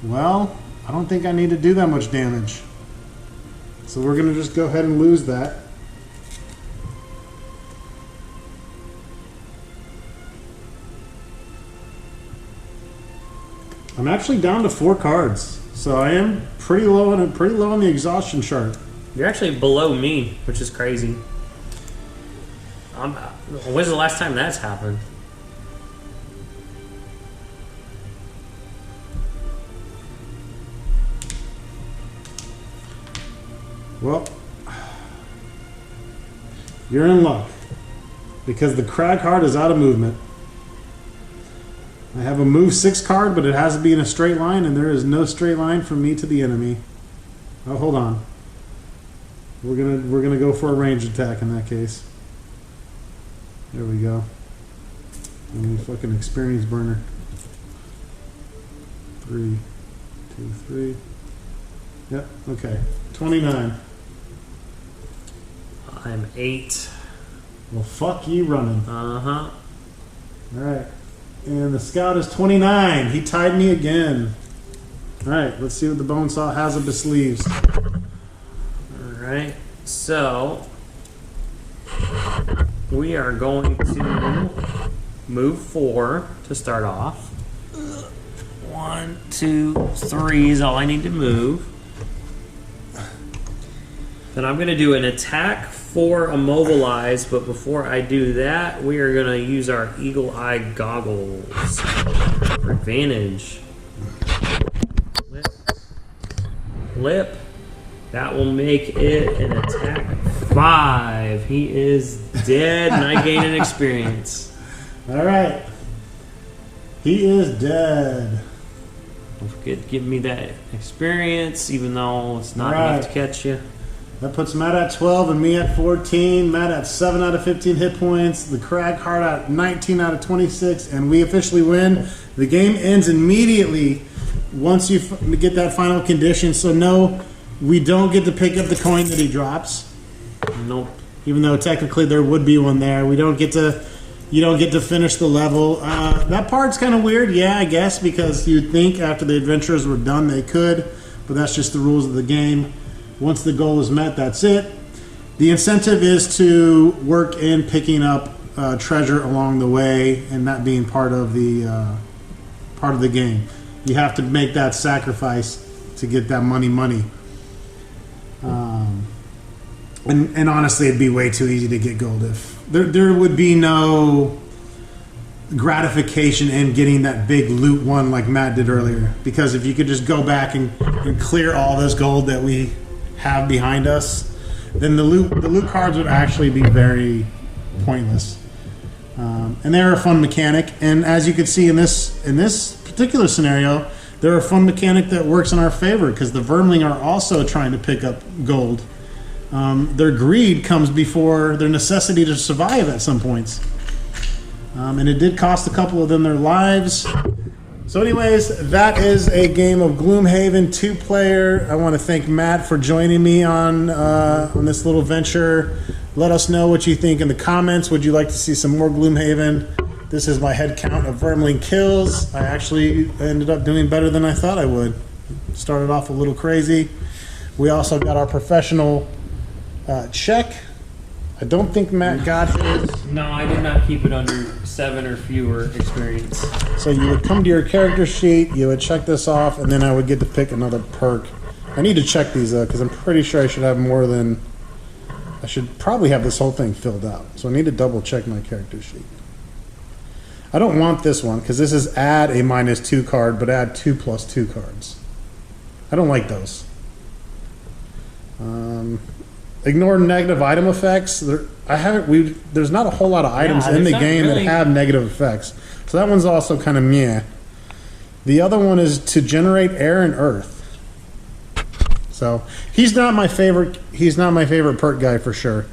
Well, I don't think I need to do that much damage. So we're going to just go ahead and lose that. I'm actually down to 4 cards. So I am pretty low on the exhaustion chart. You're actually below me, which is crazy. When's the last time that's happened? Well, you're in luck because the Cragheart is out of movement. I have a move 6 card, but it has to be in a straight line, and there is no straight line from me to the enemy. Oh, hold on. We're gonna go for a ranged attack in that case. There we go. And we fucking experience burner. 3, 2, 3. Yep. Okay. 29. I'm 8. Well, fuck you running. Uh-huh. All right. And the scout is 29. He tied me again. All right. Let's see what the Bonesaw has up his sleeves. Alright. So we are going to move 4 to start off. 1, 2, 3 is all I need to move. Then I'm going to do an attack for immobilize, but before I do that, we are going to use our eagle eye goggles for advantage. Flip. That will make it an attack 5. He is dead, and I gain an experience. All right. He is dead. Don't forget to give me that experience, even though it's not Right. enough to catch you. That puts Matt at 12 and me at 14. Matt at 7 out of 15 hit points. The Cragheart at 19 out of 26. And we officially win. The game ends immediately once you get that final condition. So no, we don't get to pick up the coin that he drops. Nope. Even though technically there would be one there. We don't get to... You don't get to finish the level. That part's kind of weird, yeah, I guess, because you'd think after the adventurers were done they could, but that's just the rules of the game. Once the goal is met, that's it. The incentive is to work in picking up treasure along the way, and that being part of the game. You have to make that sacrifice to get that money. And honestly, it'd be way too easy to get gold if there would be no gratification in getting that big loot one like Matt did earlier. Because if you could just go back and clear all this gold that we have behind us, then the loot cards would actually be very pointless. And they're a fun mechanic. And as you can see in this particular scenario, they're a fun mechanic that works in our favor because the Vermling are also trying to pick up gold. Their greed comes before their necessity to survive at some points. And it did cost a couple of them their lives. So anyways, that is a game of Gloomhaven 2-player. I want to thank Matt for joining me on this little venture. Let us know what you think in the comments. Would you like to see some more Gloomhaven? This is my head count of Vermling kills. I actually ended up doing better than I thought I would. Started off a little crazy. We also got our professional check. I don't think Matt got his. No, I did not keep it under 7 or fewer experience. So you would come to your character sheet, you would check this off, and then I would get to pick another perk. I need to check these because I'm pretty sure I should have more than... I should probably have this whole thing filled out. So I need to double check my character sheet. I don't want this one because this is add a -2 card, but add 2+2 cards. I don't like those. Ignore negative item effects. There's not a whole lot of items in the game that have negative effects. So that one's also kind of meh. The other one is to generate air and earth. So he's not my favorite perk guy for sure.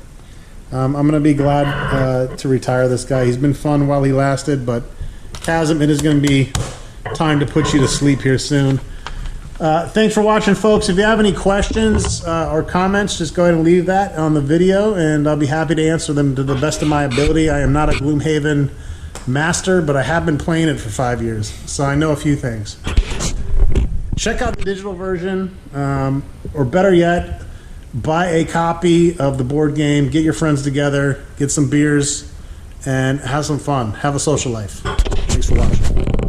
I'm going to be glad to retire this guy. He's been fun while he lasted, but Chasm, it is going to be time to put you to sleep here soon. Thanks for watching, folks. If you have any questions or comments, just go ahead and leave that on the video, and I'll be happy to answer them to the best of my ability. I am not a Gloomhaven master, but I have been playing it for 5 years, so I know a few things. Check out the digital version, or better yet, buy a copy of the board game, get your friends together, get some beers, and have some fun. Have a social life. Thanks for watching.